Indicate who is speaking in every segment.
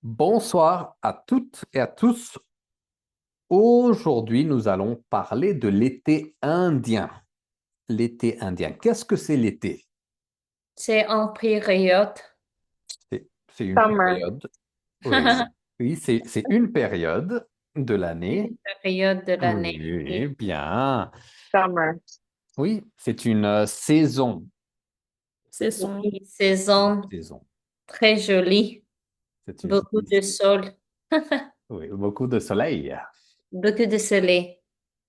Speaker 1: Bonsoir à toutes et à tous. Aujourd'hui, nous allons parler de l'été indien. L'été indien. Qu'est-ce que c'est l'été?
Speaker 2: C'est en période.
Speaker 1: C'est une
Speaker 2: Summer.
Speaker 1: période. Oui, oui, c'est une période de l'année.
Speaker 2: Une période de l'année.
Speaker 1: Oui, bien.
Speaker 2: Summer.
Speaker 1: Oui, c'est une saison.
Speaker 2: C'est son une saison
Speaker 1: Saison.
Speaker 2: très jolie.
Speaker 1: C'est une
Speaker 2: Beaucoup de sol.
Speaker 1: oui, beaucoup de soleil.
Speaker 2: Beaucoup de soleil.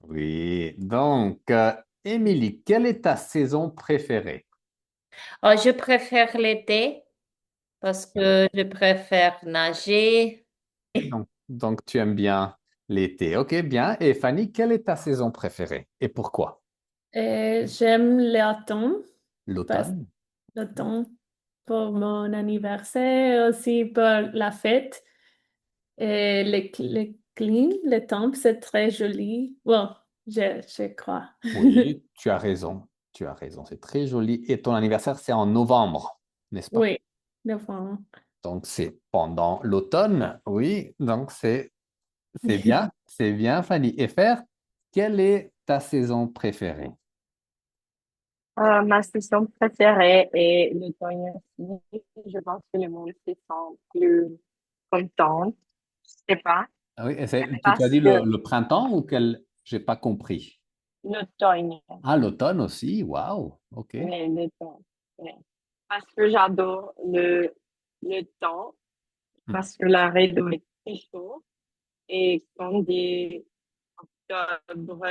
Speaker 1: Oui. Donc, Émilie, quelle est ta saison préférée?
Speaker 2: Oh, je préfère l'été parce que je préfère nager.
Speaker 1: Donc, tu aimes bien l'été. Ok, bien. Et Fanny, quelle est ta saison préférée et pourquoi?
Speaker 3: J'aime l'automne parce que
Speaker 1: L'automne?
Speaker 3: l'automne pour mon anniversaire, aussi pour la fête. Et le climat, le temps, c'est très joli. Bon, je crois.
Speaker 1: Oui, tu as raison. Tu as raison. C'est très joli. Et ton anniversaire, c'est en novembre, n'est-ce pas?
Speaker 3: Oui, novembre.
Speaker 1: Donc, c'est pendant l'automne. Oui, donc c'est bien. C'est bien, Fanny. Et Fer, quelle est ta saison préférée?
Speaker 4: Ma saison préférée est l'automne aussi. Je pense que le monde se sent plus content. Je sais pas.
Speaker 1: Ah oui, et tu as
Speaker 4: Parce
Speaker 1: dit
Speaker 4: que
Speaker 1: le printemps ou quel? J'ai pas compris.
Speaker 4: l'automne,
Speaker 1: Ah, l'automne aussi. Waouh. OK.
Speaker 4: l'automne. Ouais. Parce que j'adore le temps,
Speaker 1: Hmm.
Speaker 4: parce que la raison est très chaud. Et quand dit octobre,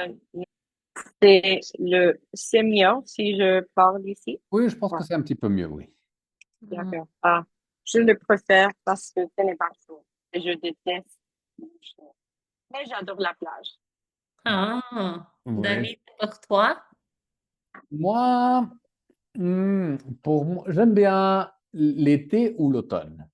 Speaker 4: c'est mieux si je parle ici.
Speaker 1: Oui, je pense
Speaker 4: Ouais,
Speaker 1: que c'est un petit peu mieux, oui.
Speaker 2: Mm.
Speaker 4: d'accord. Ah, je le préfère parce que ce n'est pas chaud. Et je déteste le chaud. Mais j'adore la plage.
Speaker 2: Ah,
Speaker 1: Oui.
Speaker 2: David, pour toi?
Speaker 1: Moi, hmm, pour moi, j'aime bien l'été ou l'automne.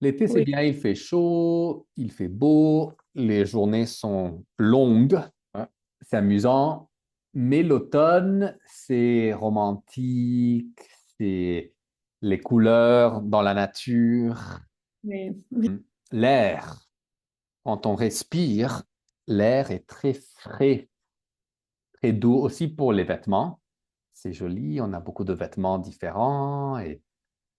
Speaker 1: L'été, c'est
Speaker 3: Oui.
Speaker 1: bien, il fait chaud, il fait beau, les journées sont longues, hein, c'est amusant. Mais l'automne, c'est romantique, c'est les couleurs dans la nature,
Speaker 3: Oui.
Speaker 1: hmm, l'air. Quand on respire, l'air est très frais, très doux aussi pour les vêtements. C'est joli, on a beaucoup de vêtements différents et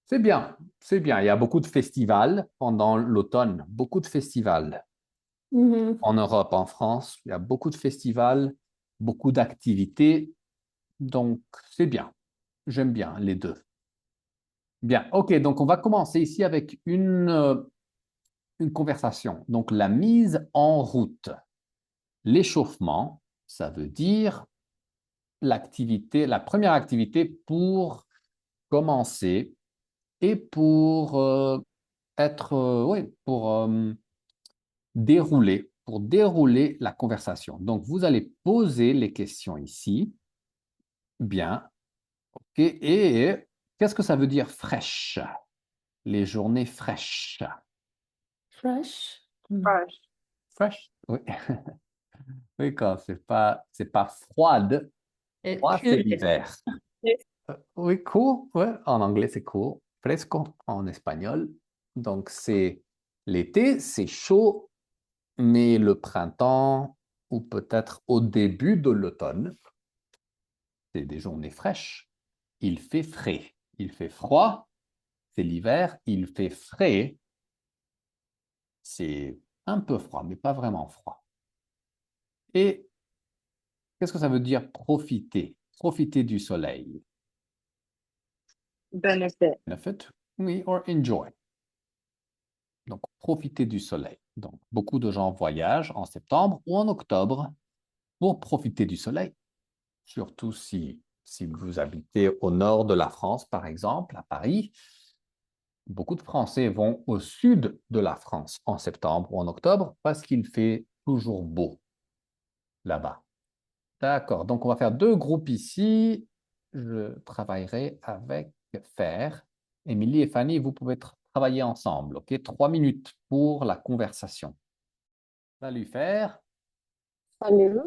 Speaker 1: c'est bien, c'est bien. Il y a beaucoup de festivals pendant l'automne, beaucoup de festivals.
Speaker 3: Mhm.
Speaker 1: En Europe, en France, il y a beaucoup de festivals, beaucoup d'activités. Donc, c'est bien. J'aime bien les deux. Bien, ok, donc on va commencer ici avec une conversation. Donc, la mise en route. L'échauffement, ça veut dire l'activité, la première activité pour commencer et pour être, oui, pour dérouler la conversation. Donc, vous allez poser les questions ici. Bien. OK. Et qu'est-ce que ça veut dire fraîche? Les journées fraîches.
Speaker 3: Fresh. Mm.
Speaker 4: Ouais,
Speaker 1: Fresh? Oui. Oui, quand c'est pas froide. Froid, c'est
Speaker 2: Cool.
Speaker 1: l'hiver. Oui, cool. Ouais, en anglais, c'est cool. Fresco en espagnol. Donc, c'est l'été, c'est chaud, mais le printemps ou peut-être au début de l'automne, c'est des journées fraîches. Il fait frais. Il fait froid, c'est l'hiver. Il fait frais, c'est un peu froid, mais pas vraiment froid. Et qu'est-ce que ça veut dire profiter? Profiter du soleil.
Speaker 4: benefit.
Speaker 1: Benefit, oui, or enjoy. Donc, profiter du soleil. Donc, beaucoup de gens voyagent en septembre ou en octobre pour profiter du soleil, surtout si vous habitez au nord de la France, par exemple, à Paris. Beaucoup de Français vont au sud de la France en septembre ou en octobre parce qu'il fait toujours beau là-bas. D'accord, donc on va faire deux groupes ici. Je travaillerai avec Fer. Émilie et Fanny, vous pouvez travailler ensemble, ok? 3 minutes pour la conversation. Salut Fer.
Speaker 4: Salut.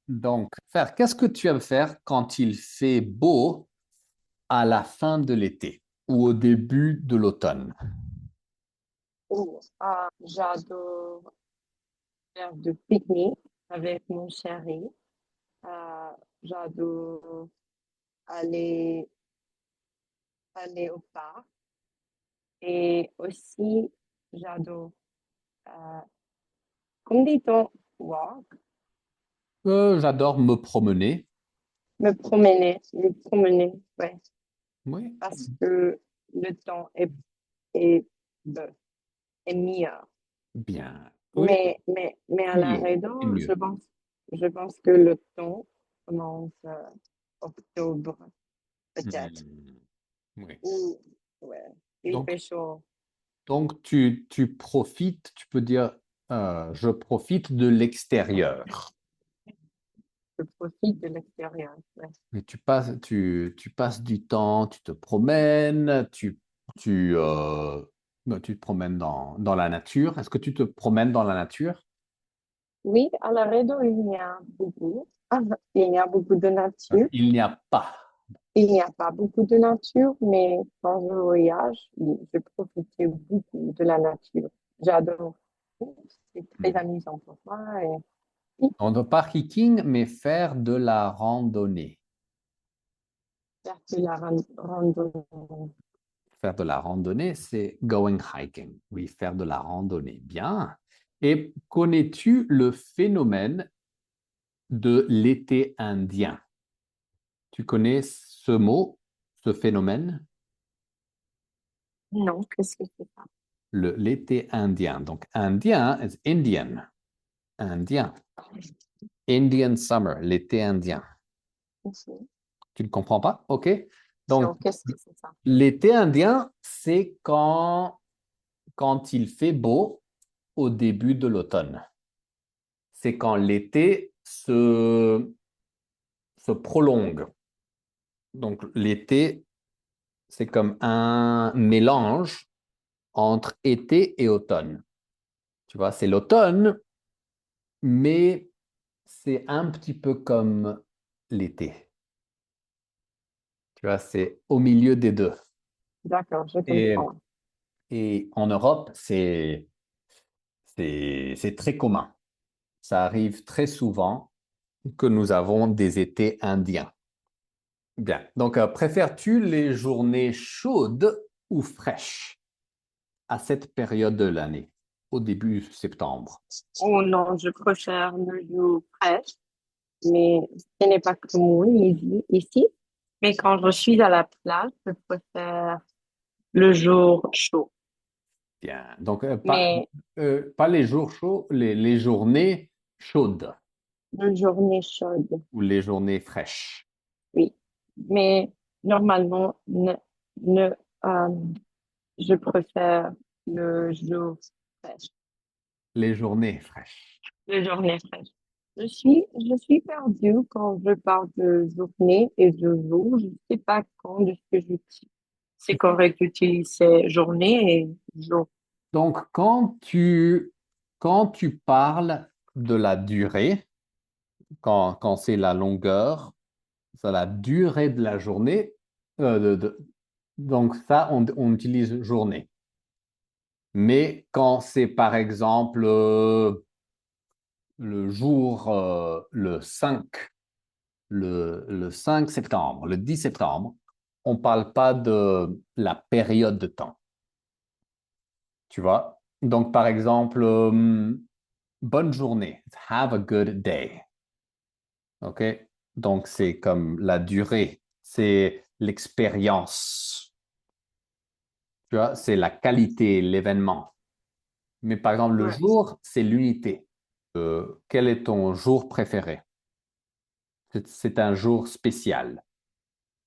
Speaker 1: Donc, Fer, qu'est-ce que tu aimes faire quand il fait beau à la fin de l'été ou au début de l'automne?
Speaker 4: J'adore faire du pique-nique avec mon chéri. Euh, J'adore aller, aller au parc et aussi j'adore, euh, comment dit-on, walk,
Speaker 1: J'adore me promener.
Speaker 4: me promener, ouais,
Speaker 1: Oui,
Speaker 4: parce que le temps est, ben, est meilleur.
Speaker 1: bien. Oui,
Speaker 4: Mais à la
Speaker 1: et
Speaker 4: raison,
Speaker 1: mieux.
Speaker 4: je pense que le temps commence octobre, peut-être.
Speaker 1: Hmm, oui.
Speaker 4: Ou, ouais, il
Speaker 1: Donc,
Speaker 4: fait chaud.
Speaker 1: tu profites, tu peux dire, je profite de l'extérieur.
Speaker 4: Je profite de l'extérieur. Ouais.
Speaker 1: Mais tu passes du temps, tu te promènes, tu te promènes dans la nature. Est-ce que tu te promènes dans la nature?
Speaker 4: Oui, à la raison, il y a beaucoup. Il y a beaucoup de nature.
Speaker 1: Il n'y a pas.
Speaker 4: Il n'y a pas beaucoup de nature, mais quand je voyage, oui, je profite beaucoup de la nature. J'adore. C'est très
Speaker 1: Hmm.
Speaker 4: amusant pour moi. Et oui,
Speaker 1: On ne pas hiking, mais faire de la randonnée.
Speaker 4: faire de la randonnée.
Speaker 1: Faire de la randonnée, c'est going hiking. Oui, faire de la randonnée. Bien. Et connais-tu le phénomène de l'été indien? Tu connais ce mot, ce phénomène?
Speaker 4: Non, qu'est-ce que c'est ça?
Speaker 1: L'été indien. Donc, indien is Indian. Indien. Indian summer, l'été indien.
Speaker 4: Ok.
Speaker 1: Tu ne comprends pas? OK. Donc,
Speaker 4: Non, qu'est-ce que c'est ça?
Speaker 1: l'été indien, c'est quand il fait beau au début de l'automne. C'est quand l'été se prolongue. Donc, l'été, c'est comme un mélange entre été et automne. Tu vois, c'est l'automne, mais c'est un petit peu comme l'été. Tu vois, c'est au milieu des deux.
Speaker 4: D'accord, je
Speaker 1: Et,
Speaker 4: comprends.
Speaker 1: et en Europe, c'est très commun. Ça arrive très souvent que nous avons des étés indiens. Bien. Donc, préfères-tu les journées chaudes ou fraîches à cette période de l'année, au début septembre?
Speaker 4: Oh non, je préfère le jour fraîche, mais ce n'est pas commun ici. Mais quand je suis à la plage, je préfère le jour chaud.
Speaker 1: Bien. Donc,
Speaker 4: Mais
Speaker 1: pas les jours chauds, les journées chaudes
Speaker 4: une journée chaude,
Speaker 1: ou les journées fraîches.
Speaker 4: oui. Mais normalement, ne, euh, je préfère le jour fraîche,
Speaker 1: Les journées fraîches.
Speaker 4: le journée fraîche. Je suis perdue quand je parle de journée et de jour. Je ne sais pas quand est-ce que c'est correct d'utiliser journée et jour.
Speaker 1: Donc, quand tu parles de la durée, quand c'est la longueur, c'est la durée de la journée, donc ça, on utilise journée. Mais quand c'est par exemple le jour, le 5 septembre, le 10 septembre, on ne parle pas de la période de temps. Tu vois? Donc, par exemple, bonne journée. Have a good day. OK? Donc, c'est comme la durée, c'est l'expérience. Tu vois? C'est la qualité, l'événement. Mais par exemple, le
Speaker 4: Ouais.
Speaker 1: jour, c'est l'unité. Quel est ton jour préféré? C'est un jour spécial.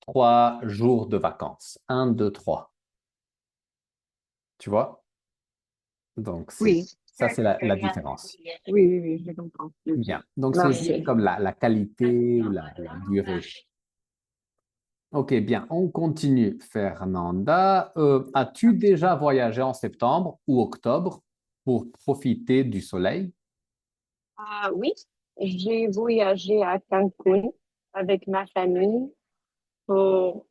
Speaker 1: 3 jours de vacances. Un, deux, trois. Tu vois? Donc,
Speaker 4: Oui.
Speaker 1: ça, c'est la différence.
Speaker 4: Oui, oui, oui, je comprends.
Speaker 1: Bien. Donc, c'est
Speaker 4: Merci.
Speaker 1: comme la qualité ou la durée. Ok, bien. On continue. Fernanda, as-tu déjà voyagé en septembre ou octobre pour profiter du soleil?
Speaker 4: Ah oui, j'ai voyagé à Cancun avec ma famille pour,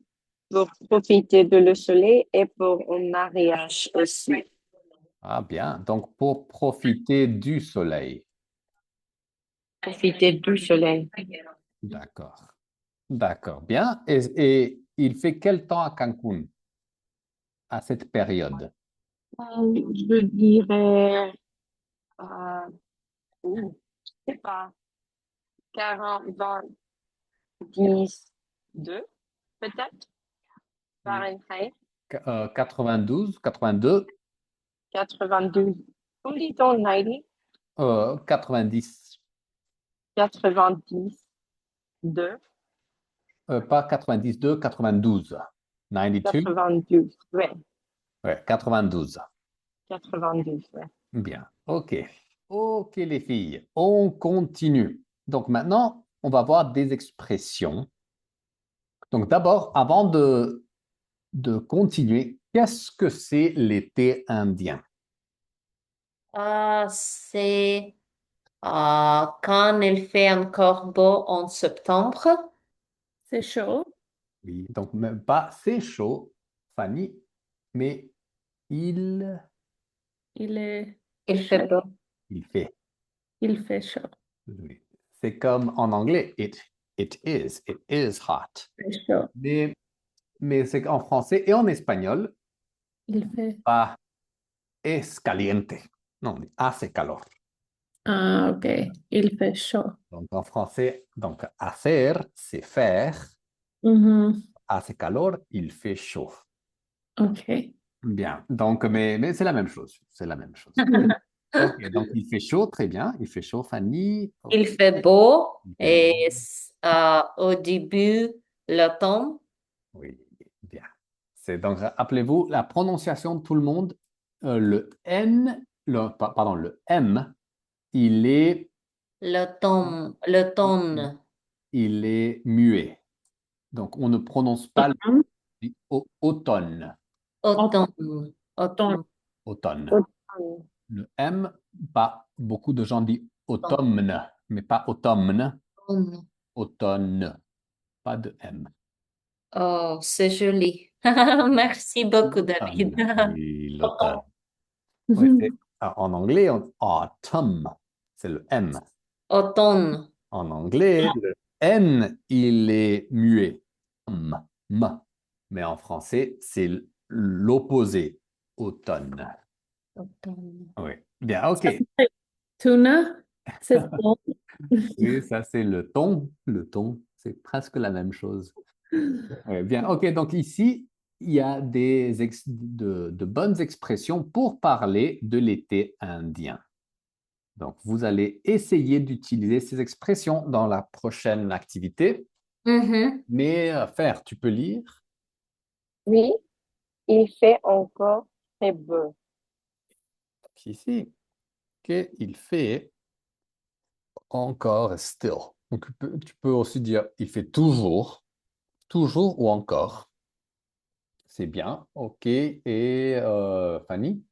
Speaker 4: pour profiter de le soleil et pour un mariage aussi.
Speaker 1: Ah, bien. Donc, pour profiter du soleil.
Speaker 4: Profiter du soleil.
Speaker 1: D'accord. D'accord. Bien. Et il fait quel temps à Cancun à cette période?
Speaker 4: Je dirais, euh, je sais pas, 40, 20, 10, 2, peut-être, Fahrenheit,
Speaker 1: 92, 82,
Speaker 4: 92. Où dit-on 90?
Speaker 1: 90.
Speaker 4: 90, 2,
Speaker 1: Pas 92, 92. 92?
Speaker 4: 92, ouais,
Speaker 1: Ouais, 92.
Speaker 4: 92, ouais.
Speaker 1: Bien. OK. OK, les filles. On continue. Donc maintenant, on va voir des expressions. Donc d'abord, avant de continuer, qu'est-ce que c'est l'été indien?
Speaker 2: C'est quand il fait encore beau en septembre.
Speaker 3: C'est chaud.
Speaker 1: Oui, donc même pas c'est chaud, Fanny, mais il,
Speaker 3: Il est
Speaker 2: Il fait beau.
Speaker 1: il fait.
Speaker 3: Il fait chaud.
Speaker 1: Oui. C'est comme en anglais, it is hot.
Speaker 3: Il fait chaud.
Speaker 1: Mais c'est qu'en français et en espagnol,
Speaker 3: Il fait.
Speaker 1: pas es caliente. Non, mais hace calor.
Speaker 3: Ah, ok. Il fait chaud.
Speaker 1: Donc en français, donc hacer, c'est faire.
Speaker 3: Mhm.
Speaker 1: Hace calor, il fait chaud.
Speaker 3: Ok.
Speaker 1: Bien. Donc, mais c'est la même chose. C'est la même chose. Ok, donc il fait chaud, très bien. Il fait chaud, Fanny. Ok,
Speaker 2: Il fait beau
Speaker 1: il fait beau.
Speaker 2: et au début, l'automne.
Speaker 1: Oui, bien. C'est donc, appelez-vous la prononciation de tout le monde. Le N, pardon, le M, il est,
Speaker 2: L'automne.
Speaker 1: il est muet. Donc, on ne prononce pas le
Speaker 3: Automne.
Speaker 1: automne.
Speaker 2: Automne.
Speaker 3: Automne.
Speaker 2: Automne.
Speaker 1: Automne.
Speaker 4: Automne.
Speaker 1: Le M, pas beaucoup de gens disent automne, mais pas automne. Automne, pas de M.
Speaker 2: Oh, c'est joli. Merci beaucoup, David.
Speaker 1: Automne, oui, l'automne.
Speaker 2: Automne.
Speaker 1: Oui, en anglais, autumn, c'est le M.
Speaker 2: Automne.
Speaker 1: En anglais, le N, il est muet. M. Mais en français, c'est l'opposé, automne.
Speaker 2: Automne.
Speaker 1: Oui, bien, OK.
Speaker 3: Tuna. C'est bon.
Speaker 1: Oui, ça, c'est le ton. Le ton, c'est presque la même chose. Ouais, bien, ok. Donc ici, il y a de bonnes expressions pour parler de l'été indien. Donc, vous allez essayer d'utiliser ces expressions dans la prochaine activité.
Speaker 2: Mhm.
Speaker 1: Mais faire, tu peux lire
Speaker 4: Oui, il fait encore très beau.
Speaker 1: ici. Ok, il fait encore still. Donc, tu peux aussi dire il fait toujours ou encore. C'est bien. Ok. Et Fanny?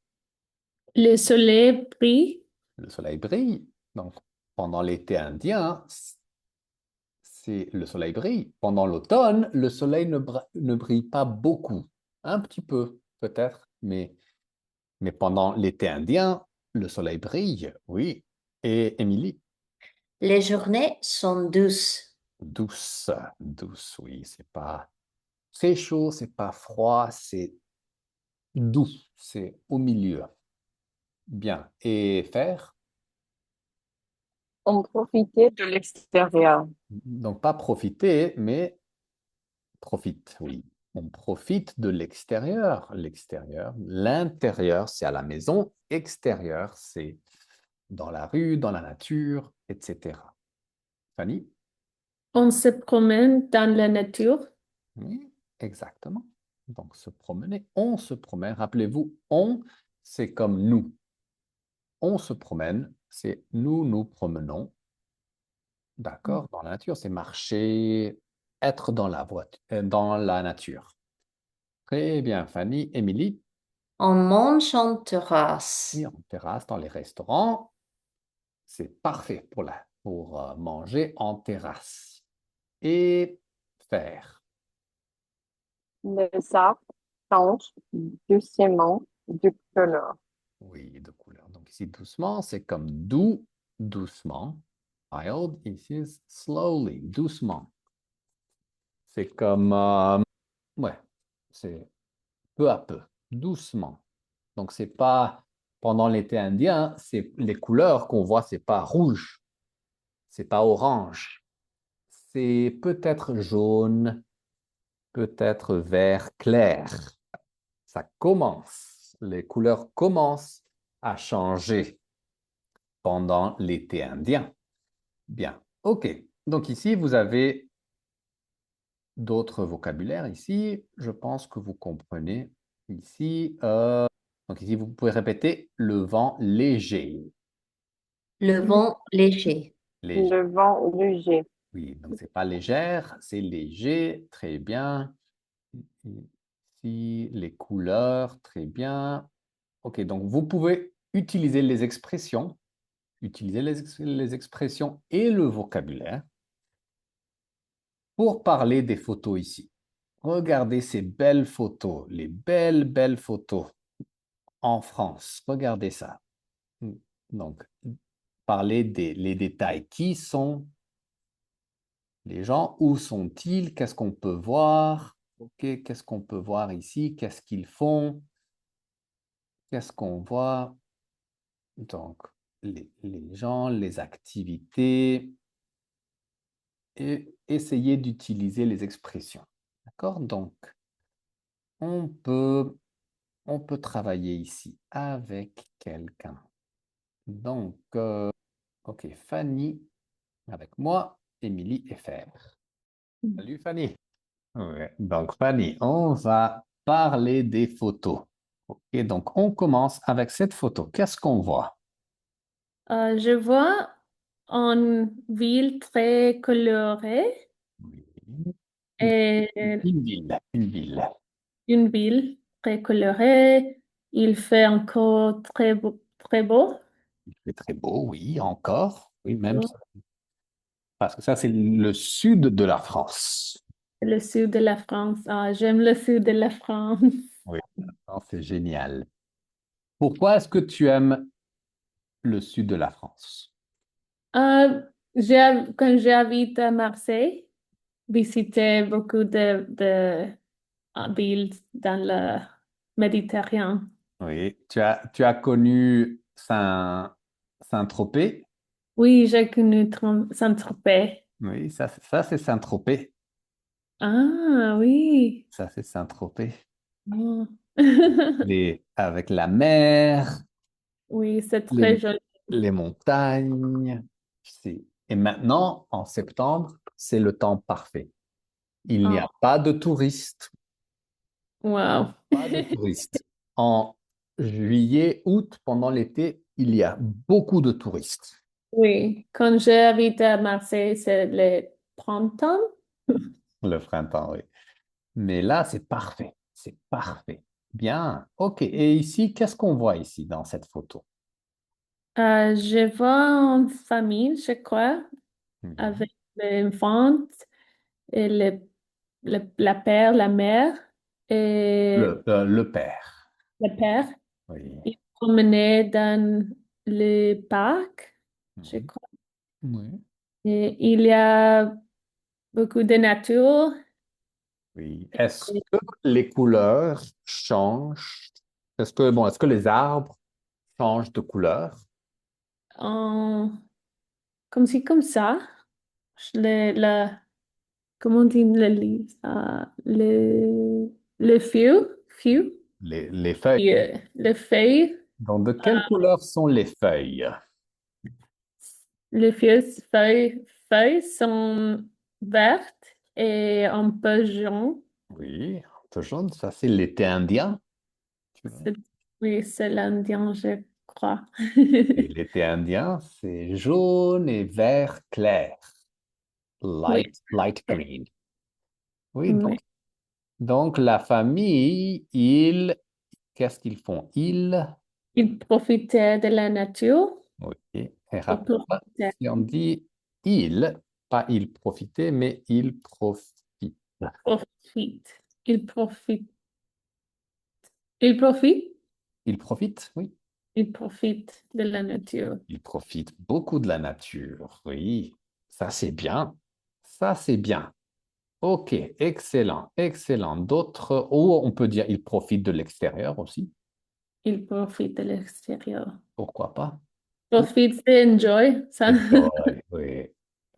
Speaker 3: Le soleil brille.
Speaker 1: Le soleil brille. Donc, pendant l'été indien, le soleil brille. Pendant l'automne, le soleil ne brille pas beaucoup. Un petit peu, peut-être, mais pendant l'été indien, le soleil brille, oui. Et Émilie,
Speaker 2: Les journées sont douces.
Speaker 1: douce, douce, oui. C'est pas très chaud, c'est pas froid, c'est doux, c'est au milieu. Bien. Et faire?
Speaker 4: On profitait de l'extérieur.
Speaker 1: Donc, pas profiter, mais profite, oui. On profite de l'extérieur. L'extérieur. L'intérieur, c'est à la maison. Extérieur, c'est dans la rue, dans la nature, etc. Fanny?
Speaker 3: On se promène dans la nature.
Speaker 1: Oui, exactement. Donc, se promener. On se promène. Rappelez-vous, on, c'est comme nous. On se promène, c'est nous nous promenons. D'accord? Dans la nature, c'est marcher, être dans la voiture, dans la nature. Très bien, Fanny. Émilie?
Speaker 2: On mange en
Speaker 1: Et
Speaker 2: terrasse.
Speaker 1: en terrasse, dans les restaurants, c'est parfait pour manger en terrasse. Et faire.
Speaker 4: Les arbres changent doucement de couleur.
Speaker 1: Oui, de couleur. Donc ici, doucement, c'est comme doux, doucement. Wild, ici, slowly, doucement. C'est comme, ouais, c'est peu à peu, doucement. Donc, c'est pas pendant l'été indien, c'est les couleurs qu'on voit, c'est pas rouge, c'est pas orange, c'est peut-être jaune, peut-être vert clair. Ça commence, les couleurs commencent à changer pendant l'été indien. Bien, ok. Donc ici, vous avez d'autres vocabulaires. Ici, je pense que vous comprenez. Ici, donc ici, vous pouvez répéter le vent léger.
Speaker 2: Le vent léger.
Speaker 1: Léger.
Speaker 4: Le vent léger.
Speaker 1: Oui, donc c'est pas légère, c'est léger. Très bien. Ici, les couleurs. Très bien. Ok, donc vous pouvez utiliser les expressions, les expressions et le vocabulaire pour parler des photos ici. Regardez ces belles photos, les belles, belles photos en France. Regardez ça. Donc, parler des les détails. Qui sont les gens? Où sont-ils? Qu'est-ce qu'on peut voir? Ok, qu'est-ce qu'on peut voir ici? Qu'est-ce qu'ils font? Qu'est-ce qu'on voit? Donc, les gens, les activités, et essayer d'utiliser les expressions. D'accord? Donc, on peut, on peut travailler ici avec quelqu'un. Donc, ok, Fanny avec moi, Émilie et Fer. Salut Fanny. Ouais. Donc Fanny, on va parler des photos. Ok, donc on commence avec cette photo. Qu'est-ce qu'on voit?
Speaker 3: Je vois une ville très colorée
Speaker 1: Oui.
Speaker 3: et
Speaker 1: Une ville, une ville.
Speaker 3: une ville très colorée. Il fait encore très beau, très beau.
Speaker 1: C'est très beau, oui, encore. Oui, même ça. Parce que ça, c'est le sud de la France.
Speaker 3: Le sud de la France. Ah, j'aime le sud de la France.
Speaker 1: Oui, c'est génial. Pourquoi est-ce que tu aimes le sud de la France?
Speaker 3: Quand j'habite à Marseille, visité beaucoup de villes dans le Méditerranée.
Speaker 1: Oui, tu as connu Saint-Tropez?
Speaker 3: Oui, j'ai connu Saint-Tropez.
Speaker 1: Oui, ça c'est Saint-Tropez.
Speaker 3: Ah, oui.
Speaker 1: Ça, c'est Saint-Tropez.
Speaker 3: Oh.
Speaker 1: Avec la mer,
Speaker 3: Oui, c'est
Speaker 1: les,
Speaker 3: très joli.
Speaker 1: les montagnes. Et maintenant, en septembre, c'est le temps parfait. Il n'y
Speaker 3: Oh,
Speaker 1: a pas de touristes.
Speaker 3: wow.
Speaker 1: Pas de touristes. En juillet, août, pendant l'été, il y a beaucoup de touristes.
Speaker 3: Oui, quand j'habite à Marseille, c'est le printemps.
Speaker 1: Le printemps, oui. Mais là, c'est parfait. C'est parfait. Bien. OK. Et ici, qu'est-ce qu'on voit ici dans cette photo?
Speaker 3: Je vois une famille, je crois,
Speaker 1: Mhm.
Speaker 3: avec l'enfant et la père, la mère et
Speaker 1: Le père.
Speaker 3: le père.
Speaker 1: Oui.
Speaker 3: Ils promenaient dans le parc, je
Speaker 1: Mhm.
Speaker 3: crois.
Speaker 1: Oui.
Speaker 3: Et il y a beaucoup de nature.
Speaker 1: Oui. Est-ce que les couleurs changent? Est-ce que les arbres changent de couleur?
Speaker 3: En, comme si, comme ça. Comment on dit le livre? Le feu,
Speaker 1: Les feuilles.
Speaker 3: le feuille,
Speaker 1: Donc, de quelle couleur sont les feuilles?
Speaker 3: le feuilles sont vertes et un peu jaune.
Speaker 1: Oui, un peu jaune, ça c'est l'été indien. Tu vois.
Speaker 3: C'est- Oui, c'est l'Indien, je crois.
Speaker 1: Et l'été indien, c'est jaune et vert clair.
Speaker 3: Oui,
Speaker 1: Light green. Oui,
Speaker 3: oui.
Speaker 1: donc la famille, qu'est-ce qu'ils font?
Speaker 3: Ils profitaient de la nature.
Speaker 1: Oui, et
Speaker 3: Ils
Speaker 1: rappelle-toi,
Speaker 3: profitaient.
Speaker 1: si on dit ils, pas ils profitaient, mais ils profitent.
Speaker 3: Ils profitent. Ils profitent.
Speaker 1: Ils profitent, oui.
Speaker 3: Il profite de la nature.
Speaker 1: Il profite beaucoup de la nature. Oui, ça c'est bien. Ça c'est bien. Ok, excellent, excellent. D'autres, ou on peut dire il profite de l'extérieur aussi.
Speaker 3: Il profite de l'extérieur.
Speaker 1: Pourquoi pas?
Speaker 3: Profite, c'est enjoy. Ça
Speaker 1: Enjoy, oui,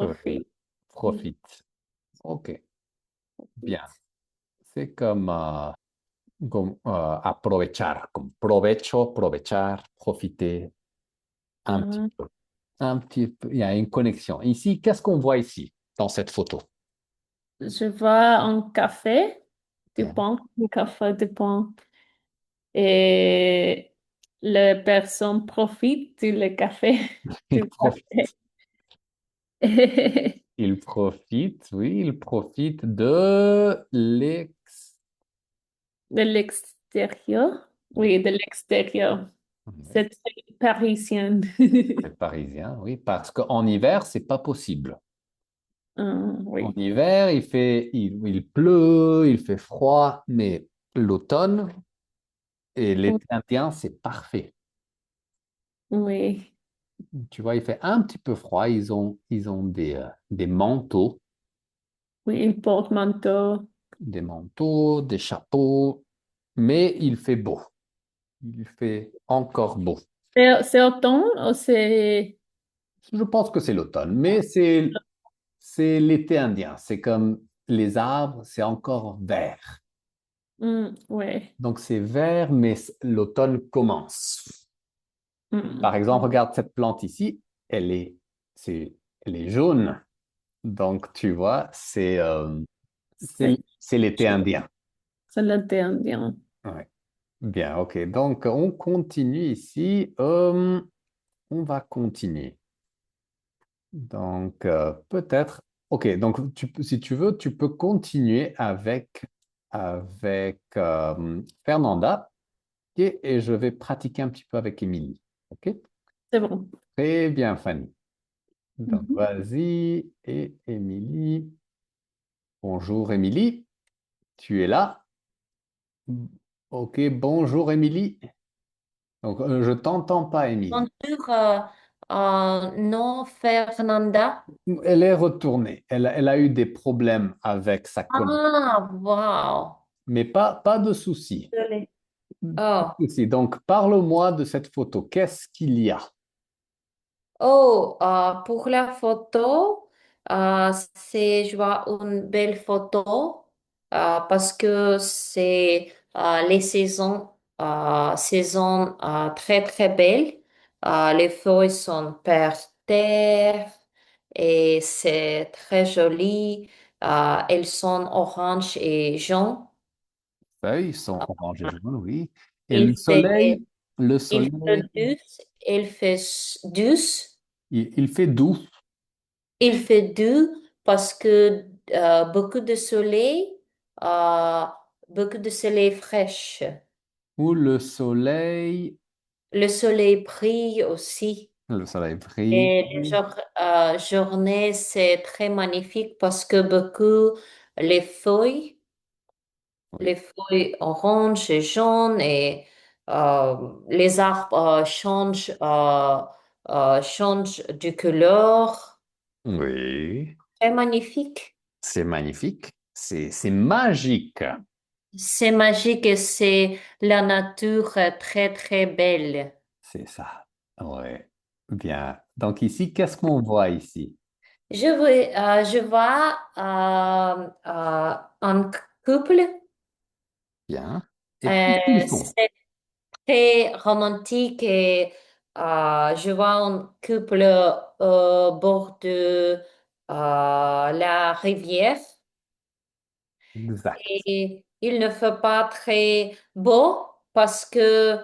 Speaker 1: oui,
Speaker 3: profite.
Speaker 1: profite. Ok, bien. C'est comme, aprovechar, comme provecho, aprovechar, profiter un petit
Speaker 3: Ah,
Speaker 1: peu. Un petit peu. Il y a une connexion. Ici, qu'est-ce qu'on voit ici dans cette photo?
Speaker 3: je vois un café, du
Speaker 1: Bien.
Speaker 3: pain, un café de pain. Et les personnes profitent du le café,
Speaker 1: Il
Speaker 3: du
Speaker 1: profite.
Speaker 3: café. De
Speaker 1: Il profite, oui, il profite de
Speaker 3: l'extérieur. Oui, de l'extérieur.
Speaker 1: Ouais,
Speaker 3: C'est très parisien.
Speaker 1: c'est parisien, oui, parce qu'en hiver, c'est pas possible. En
Speaker 3: Oui,
Speaker 1: hiver, il pleut, il fait froid, mais l'automne et l'été indien, c'est parfait.
Speaker 3: oui,
Speaker 1: Tu vois, il fait un petit peu froid, ils ont des manteaux,
Speaker 3: oui, il porte manteau.
Speaker 1: des chapeaux, mais il fait beau. Il fait encore beau.
Speaker 3: C'est automne ou c'est...
Speaker 1: Je pense que c'est l'automne, mais c'est l'été indien. C'est comme les arbres, c'est encore vert.
Speaker 3: Oui.
Speaker 1: Donc c'est vert, mais l'automne commence. Par
Speaker 3: Mm.
Speaker 1: exemple, regarde cette plante ici, c'est, elle est jaune. Donc tu vois,
Speaker 3: C'est
Speaker 1: c'est l'été indien.
Speaker 3: c'est l'été indien.
Speaker 1: Ouais. Bien, ok. Donc on continue ici. On va continuer. Donc, peut-être. Ok, donc si tu veux, tu peux continuer avec Fernanda et je vais pratiquer un petit peu avec Émilie. Ok?
Speaker 3: C'est bon.
Speaker 1: Très bien, Fanny. Donc,
Speaker 3: Mhm.
Speaker 1: vas-y. Et Émilie. Bonjour, Émilie. Tu es là? Ok, bonjour, Émilie. Donc, je t'entends pas, Émilie.
Speaker 2: Bonjour, non, Fernanda.
Speaker 1: Elle est retournée. Elle a eu des problèmes avec sa connexion,
Speaker 2: Ah, wow.
Speaker 1: mais pas de souci.
Speaker 2: Désolée.
Speaker 1: Pas
Speaker 2: Oh,
Speaker 1: de souci. Donc, parle-moi de cette photo. Qu'est-ce qu'il y a?
Speaker 2: oh, pour la photo, je vois une belle photo parce que c'est les saisons très très belles. Les feuilles sont par terre et c'est très joli. Elles sont oranges et jaunes.
Speaker 1: Feuilles sont orange et jaune, oui. Et
Speaker 2: Il fait,
Speaker 1: le
Speaker 2: il
Speaker 1: soleil,
Speaker 2: fait douce, il fait douce.
Speaker 1: il fait doux.
Speaker 2: Il fait doux parce que euh, beaucoup de soleil fraîche.
Speaker 1: Ou
Speaker 2: Le soleil brille aussi.
Speaker 1: le soleil brille.
Speaker 2: Et la journée, c'est très magnifique parce que les feuilles,
Speaker 1: Oui.
Speaker 2: les feuilles oranges et jaunes et les arbres changent de couleur.
Speaker 1: Oui.
Speaker 2: Très magnifique.
Speaker 1: C'est magnifique. C'est magique.
Speaker 2: C'est magique et c'est la nature très très belle.
Speaker 1: C'est ça. Ouais. Bien. Donc ici, qu'est-ce qu'on voit ici?
Speaker 2: Je vois un couple.
Speaker 1: Bien. Et qu'est-ce qu'ils font?
Speaker 2: C'est très romantique et je vois un couple au bord de la rivière.
Speaker 1: Exact.
Speaker 2: Et il ne fait pas très beau parce que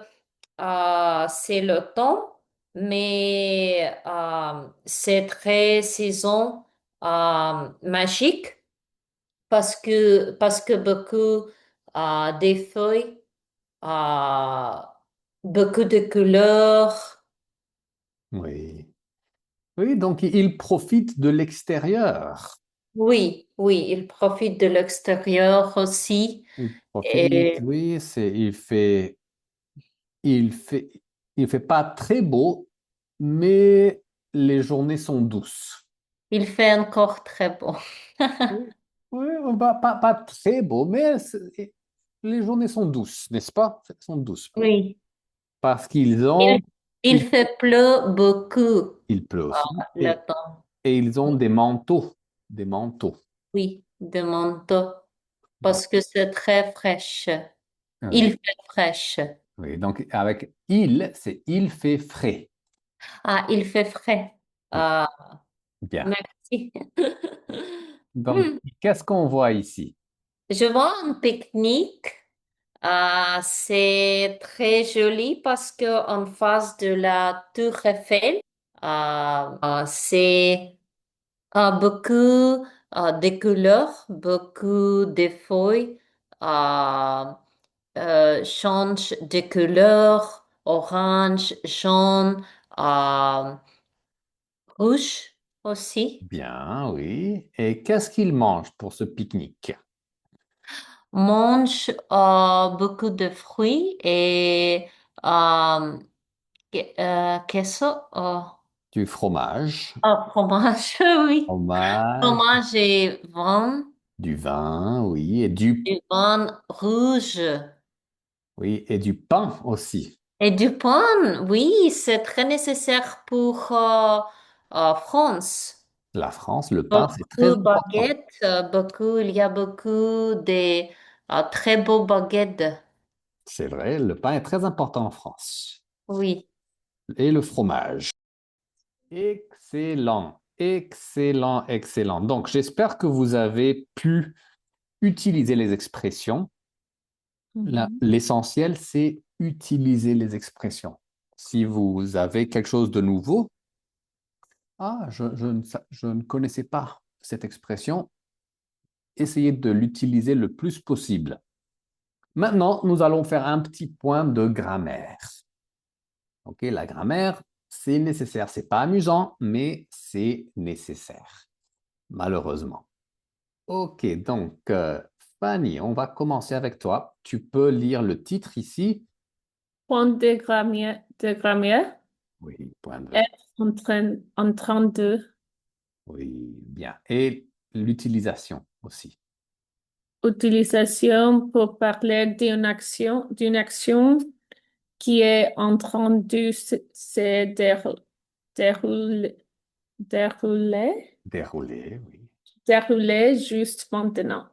Speaker 2: c'est le temps, mais c'est très saison magique parce que beaucoup des feuilles, euh, beaucoup de couleurs.
Speaker 1: Oui. Oui, donc il profite de l'extérieur.
Speaker 2: Oui, oui, il profite de l'extérieur aussi.
Speaker 1: Il profite,
Speaker 2: Et
Speaker 1: oui, il fait, il ne fait pas très beau, mais les journées sont douces.
Speaker 2: Il fait encore très beau.
Speaker 1: Oui, oui, pas très beau, mais les journées sont douces, n'est-ce pas? Elles sont douces.
Speaker 2: Oui.
Speaker 1: Parce qu'ils ont,
Speaker 2: Il, il fait pleu beaucoup
Speaker 1: il pleut aussi,
Speaker 2: le temps.
Speaker 1: et ils ont des manteaux, des manteaux.
Speaker 2: Oui, de manteau. Parce que c'est très fraîche.
Speaker 1: Oui,
Speaker 2: Il fait fraîche.
Speaker 1: oui. Donc avec il, c'est il fait frais.
Speaker 2: Ah, il fait frais.
Speaker 1: Oui,
Speaker 2: Ah,
Speaker 1: bien.
Speaker 2: merci.
Speaker 1: Donc,
Speaker 2: Hmm.
Speaker 1: qu'est-ce qu'on voit ici?
Speaker 2: Je vois un pique-nique. C'est très joli parce que en face de la Tour Eiffel, c'est beaucoup de couleurs, beaucoup de feuilles changent de couleur, orange, jaune, euh, rouge aussi.
Speaker 1: Bien, oui. Et qu'est-ce qu'ils mangent pour ce pique-nique?
Speaker 2: Mange beaucoup de fruits et queso,
Speaker 1: Du fromage,
Speaker 2: fromage, oui.
Speaker 1: fromage,
Speaker 2: Fromage et
Speaker 1: du vin, oui,
Speaker 2: du vin rouge.
Speaker 1: oui, et du pain aussi.
Speaker 2: Et du pain, oui, c'est très nécessaire pour France.
Speaker 1: La France, le pain, c'est très
Speaker 2: Beaucoup de
Speaker 1: important.
Speaker 2: baguettes, il y a beaucoup de très beaux baguettes.
Speaker 1: C'est vrai, le pain est très important en France.
Speaker 2: Oui.
Speaker 1: Et le fromage. Excellent, excellent, excellent. Donc, j'espère que vous avez pu utiliser les expressions.
Speaker 3: Mhm.
Speaker 1: L'essentiel, c'est utiliser les expressions. Si vous avez quelque chose de nouveau, je ne connaissais pas cette expression, essayez de l'utiliser le plus possible. Maintenant, nous allons faire un petit point de grammaire. Ok, la grammaire, c'est nécessaire. C'est pas amusant, mais c'est nécessaire, malheureusement. Ok, donc Fanny, on va commencer avec toi. Tu peux lire le titre ici.
Speaker 3: Point de grammaire,
Speaker 1: Oui, point de.
Speaker 3: être en train de,
Speaker 1: Oui, bien. Et l'utilisation aussi.
Speaker 3: utilisation pour parler d'une action qui est en train de dérouler, dérouler,
Speaker 1: Dérouler, oui.
Speaker 3: dérouler juste maintenant.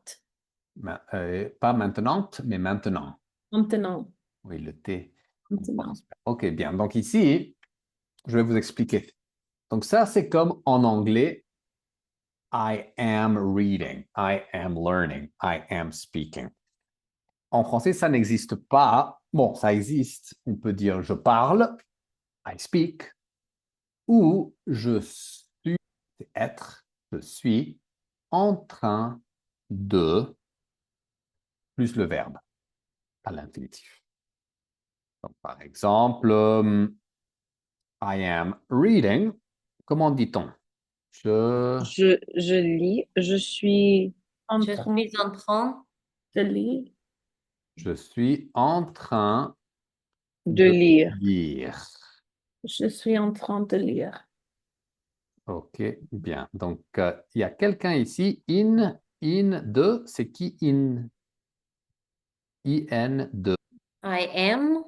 Speaker 1: Pas maintenant, mais maintenant.
Speaker 3: Maintenant,
Speaker 1: Oui, le T. On
Speaker 3: maintenant.
Speaker 1: prononce pas. Ok, bien. Donc ici, je vais vous expliquer. Donc ça, c'est comme en anglais, I am reading, I am learning, I am speaking. En français, ça n'existe pas. Bon, ça existe. On peut dire je parle, I speak, ou je suis, c'est être, je suis en train de, plus le verbe à l'infinitif. Donc, par exemple, I am reading. Comment dit-on? Je,
Speaker 4: Je lis, je suis
Speaker 3: En
Speaker 2: Je
Speaker 3: train
Speaker 2: suis en train
Speaker 3: de lire.
Speaker 1: je suis en train
Speaker 4: de
Speaker 1: de
Speaker 4: lire.
Speaker 1: lire.
Speaker 3: Je suis en train de lire.
Speaker 1: Ok, bien. Donc, il y a quelqu'un ici, de, c'est qui in? In, de.
Speaker 2: I am.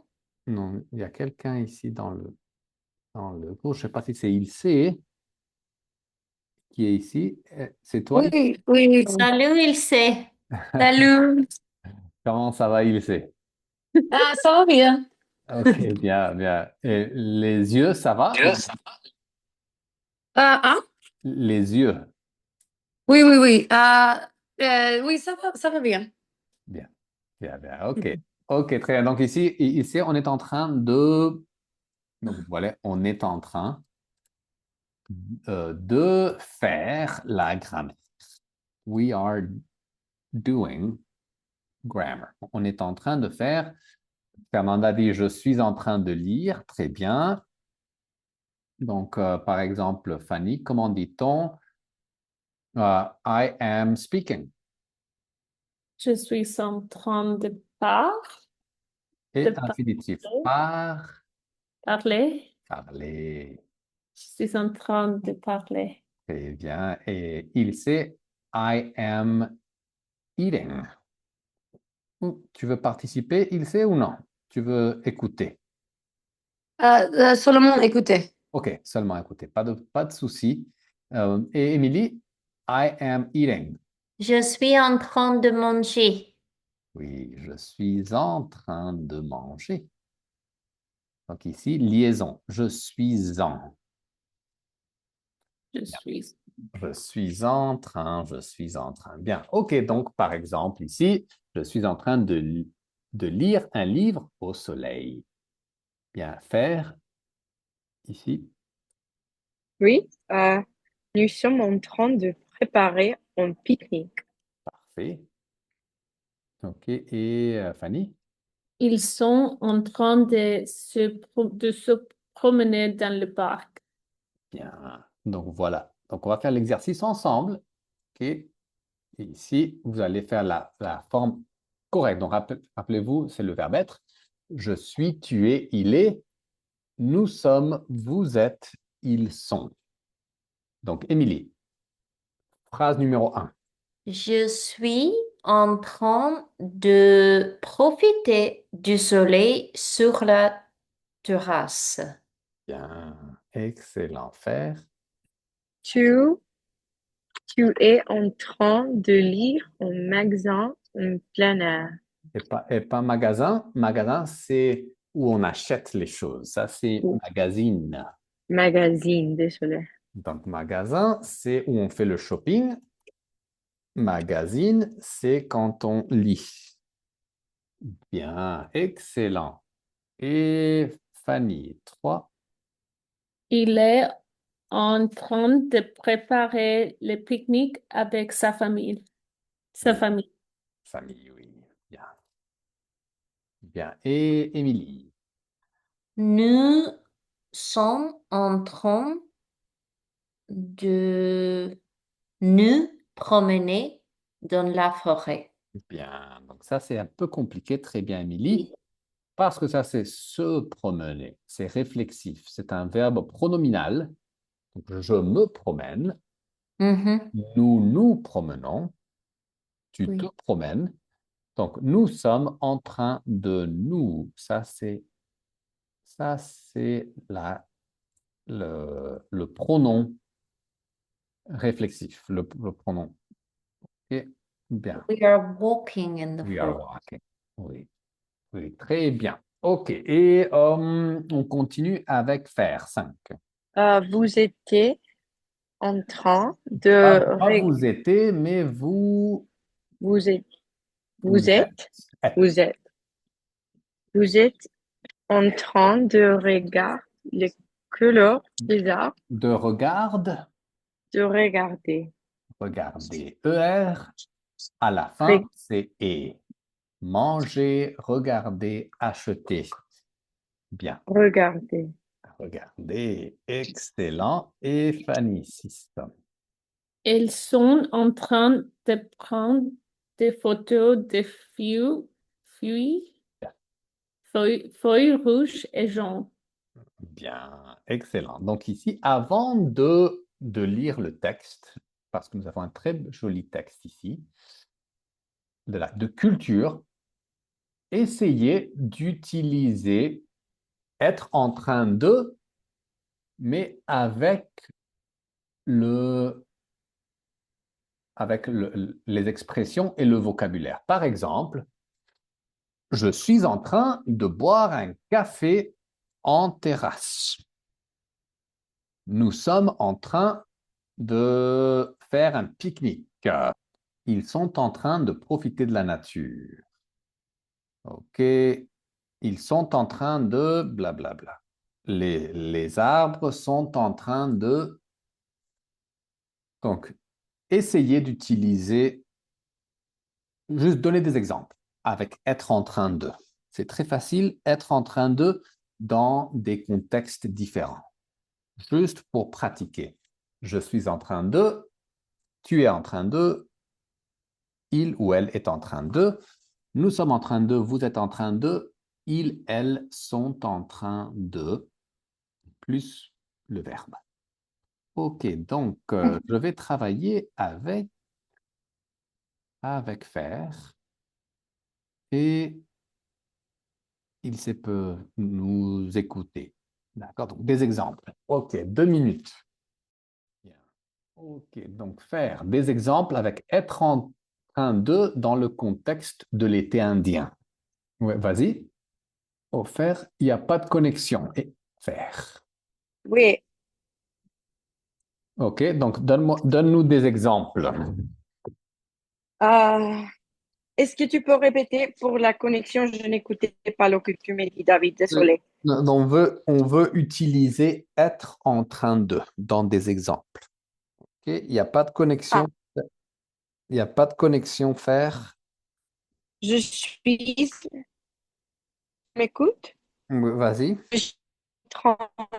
Speaker 1: Non, il y a quelqu'un ici dans le cours, je ne sais pas si c'est il sait qui est ici. C'est toi,
Speaker 4: Oui, oui.
Speaker 2: Salut, il sait.
Speaker 4: Salut.
Speaker 1: comment ça va, il sait?
Speaker 4: Ah, ça va bien.
Speaker 1: Ok, bien, bien. Et les yeux, ça va?
Speaker 4: Yes. Ah,
Speaker 1: Les yeux,
Speaker 4: oui, oui, oui. Oui, ça va bien.
Speaker 1: bien, bien, bien. Ok, ok, très bien. Donc ici, on est en train de, donc voilà, on est en train de faire la grammaire. We are doing grammar. On est en train de faire. Fernanda dit, je suis en train de lire. Très bien. Donc, par exemple, Fanny, comment dit-on? I am speaking.
Speaker 3: Je suis en train de
Speaker 1: Et
Speaker 3: parler.
Speaker 1: infinitif. Par.
Speaker 3: Parler.
Speaker 1: Parler.
Speaker 3: Je suis en train de parler.
Speaker 1: Très bien. Et il sait, I am eating. Tu veux participer, il sait ou non? Tu veux écouter?
Speaker 5: Seulement écouter.
Speaker 1: OK, seulement écouter. Pas de souci. Et Émilie, I am eating.
Speaker 2: Je suis en train de manger.
Speaker 1: Oui, je suis en train de manger. Donc ici, liaison. Je suis en.
Speaker 3: Je suis.
Speaker 1: Je suis en train, je suis en train. Bien. OK, donc par exemple ici, je suis en train de lire un livre au soleil. Bien, faire ici.
Speaker 4: Oui, nous sommes en train de préparer un pique-nique.
Speaker 1: Parfait. OK, et Fanny?
Speaker 3: Ils sont en train de se promener dans le parc.
Speaker 1: Bien. Donc voilà. Donc on va faire l'exercice ensemble. OK. Et ici, vous allez faire la forme correcte. Donc rappelez-vous, c'est le verbe être. Je suis, tu es, il est. Nous sommes, vous êtes, ils sont. Donc, Émilie, phrase numéro 1.
Speaker 2: Je suis en train de profiter du soleil sur la terrasse.
Speaker 1: Bien, excellent. Faire.
Speaker 4: Tu, tu es en train de lire un magasin en plein air.
Speaker 1: Et pas magasin. Magasin, c'est où on achète les choses. Ça, c'est
Speaker 4: Ou
Speaker 1: magazine.
Speaker 4: magazine, désolé.
Speaker 1: Donc, magasin, c'est où on fait le shopping. Magazine, c'est quand on lit. Bien, excellent. Et Fanny, 3.
Speaker 3: Il est en train de préparer le pique-nique avec sa famille. Sa
Speaker 1: Oui,
Speaker 3: famille.
Speaker 1: famille, oui. Bien. Bien. Et Émilie.
Speaker 2: Nous sommes en train de nous promener dans la forêt.
Speaker 1: Bien. Donc ça, c'est un peu compliqué. Très bien, Émilie. Parce que ça, c'est se promener. C'est réflexif. C'est un verbe pronominal. Donc, je me promène.
Speaker 2: Mhm,
Speaker 1: Nous nous promenons. Tu te
Speaker 2: oui.
Speaker 1: promènes. Donc, nous sommes en train de nous. Ça, c'est le pronom réflexif, le pronom. Et bien,
Speaker 2: We are walking in the
Speaker 1: we are
Speaker 2: forest.
Speaker 1: walking. Oui, oui, très bien. OK, et on continue avec faire 5.
Speaker 4: Vous étiez en train
Speaker 1: Pas,
Speaker 4: de
Speaker 1: pas vous étiez, mais
Speaker 4: vous êtes
Speaker 1: vous
Speaker 4: vous
Speaker 1: êtes.
Speaker 4: êtes vous êtes vous êtes en train de regarder les couleurs des arbres,
Speaker 1: De regarde,
Speaker 4: de regarder,
Speaker 1: regardez. ER, à la fin,
Speaker 4: Re-
Speaker 1: c'est et. Manger, regarder, acheter. Bien.
Speaker 4: regarder.
Speaker 1: Regardez, excellent. Et Fanny, 6.
Speaker 3: Ils sont en train de prendre des photos de feuilles rouges et jaunes.
Speaker 1: Bien, excellent. Donc ici, avant de lire le texte, parce que nous avons un très joli texte ici, de culture, essayez d'utiliser être en train de, mais avec les expressions et le vocabulaire. Par exemple, je suis en train de boire un café en terrasse. Nous sommes en train de faire un pique-nique. Ils sont en train de profiter de la nature. OK. Ils sont en train de blablabla. Les arbres sont en train de... Donc, essayez d'utiliser, juste donner des exemples avec être en train de. C'est très facile, être en train de dans des contextes différents. Juste pour pratiquer. Je suis en train de, tu es en train de, il ou elle est en train de, nous sommes en train de, vous êtes en train de, ils, elles sont en train de. plus le verbe. OK, donc je vais travailler avec faire et il se peut nous écouter. D'accord, donc des exemples. OK, 2 minutes. Bien. OK, donc faire des exemples avec être en train de dans le contexte de l'été indien. Ouais, vas-y. Au faire, il n'y a pas de connexion. Et faire.
Speaker 4: Oui.
Speaker 1: OK, donc donne-nous des exemples.
Speaker 4: Euh, Est-ce que tu peux répéter pour la connexion? Je n'écoutais pas ce que tu m'as dit, David. Désolé.
Speaker 1: On veut utiliser être en train de dans des exemples. OK, il n'y a pas de
Speaker 4: Ah,
Speaker 1: connexion. Il n'y a pas de connexion faire.
Speaker 4: je suis. M'écoute?
Speaker 1: Vas-y.
Speaker 4: Je suis en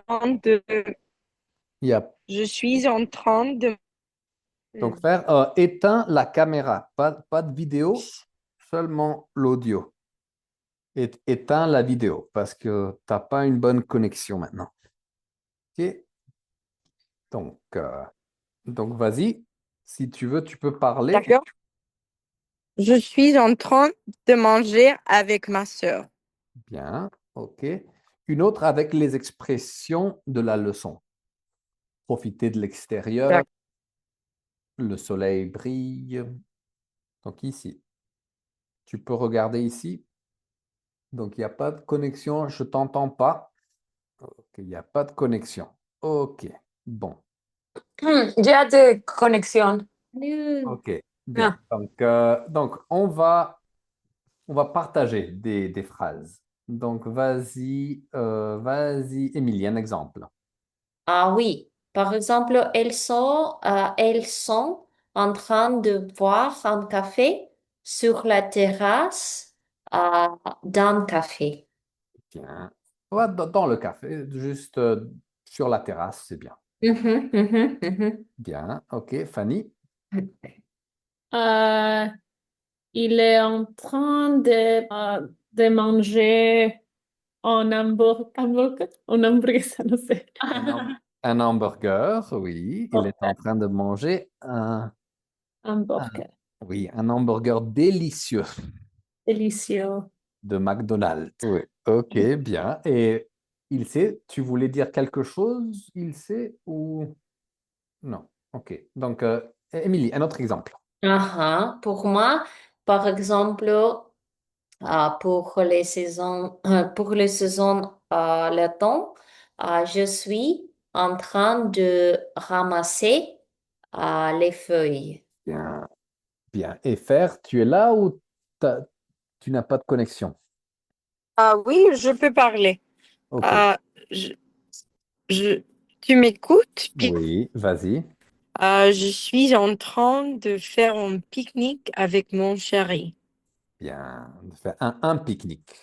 Speaker 4: train de.
Speaker 1: Il y a
Speaker 4: Je suis en train de.
Speaker 1: donc faire éteins la caméra, pas de vidéo, seulement l'audio. Éteins la vidéo parce que tu n'as pas une bonne connexion maintenant. OK, donc, vas-y. Si tu veux, tu peux parler.
Speaker 4: D'accord. Je suis en train de manger avec ma sœur.
Speaker 1: Bien, OK. Une autre avec les expressions de la leçon. Profiter de l'extérieur,
Speaker 4: D'accord.
Speaker 1: le soleil brille. Donc ici, tu peux regarder ici. Donc il n'y a pas de connexion, je t'entends pas. OK, il n'y a pas de connexion. OK, bon.
Speaker 5: Ya de conexión.
Speaker 1: OK, bien. Donc on va partager des phrases. Donc vas-y, Émilie, un exemple.
Speaker 2: Ah oui, par exemple, elles sont en train de boire un café sur la terrasse d'un café.
Speaker 1: Bien. Ouais, dans le café, juste sur la terrasse, c'est bien.
Speaker 2: Mhm, mhm, mhm.
Speaker 1: Bien, ok. Fanny,
Speaker 3: Euh, il est en train de manger un hamburguesa, no sé.
Speaker 1: un hamburger, oui. Il est en train de manger
Speaker 3: Hamburger.
Speaker 1: oui, un hamburger délicieux
Speaker 3: Délicieux.
Speaker 1: de McDonald's. Oui, ok, bien. Et il sait, tu voulais dire quelque chose, il sait ou non? Ok. Donc, Émilie, un autre exemple.
Speaker 2: Pour moi, par exemple, pour les saisons l'été, je suis en train de ramasser les feuilles.
Speaker 1: Bien, bien. Et faire, tu es là ou tu n'as pas de connexion?
Speaker 4: Ah oui, je peux parler.
Speaker 1: Ok.
Speaker 4: Euh, je, je, Tu m'écoutes?
Speaker 1: Oui, vas-y.
Speaker 4: Je suis en train de faire un pique-nique avec mon chéri.
Speaker 1: Bien. Faire un pique-nique.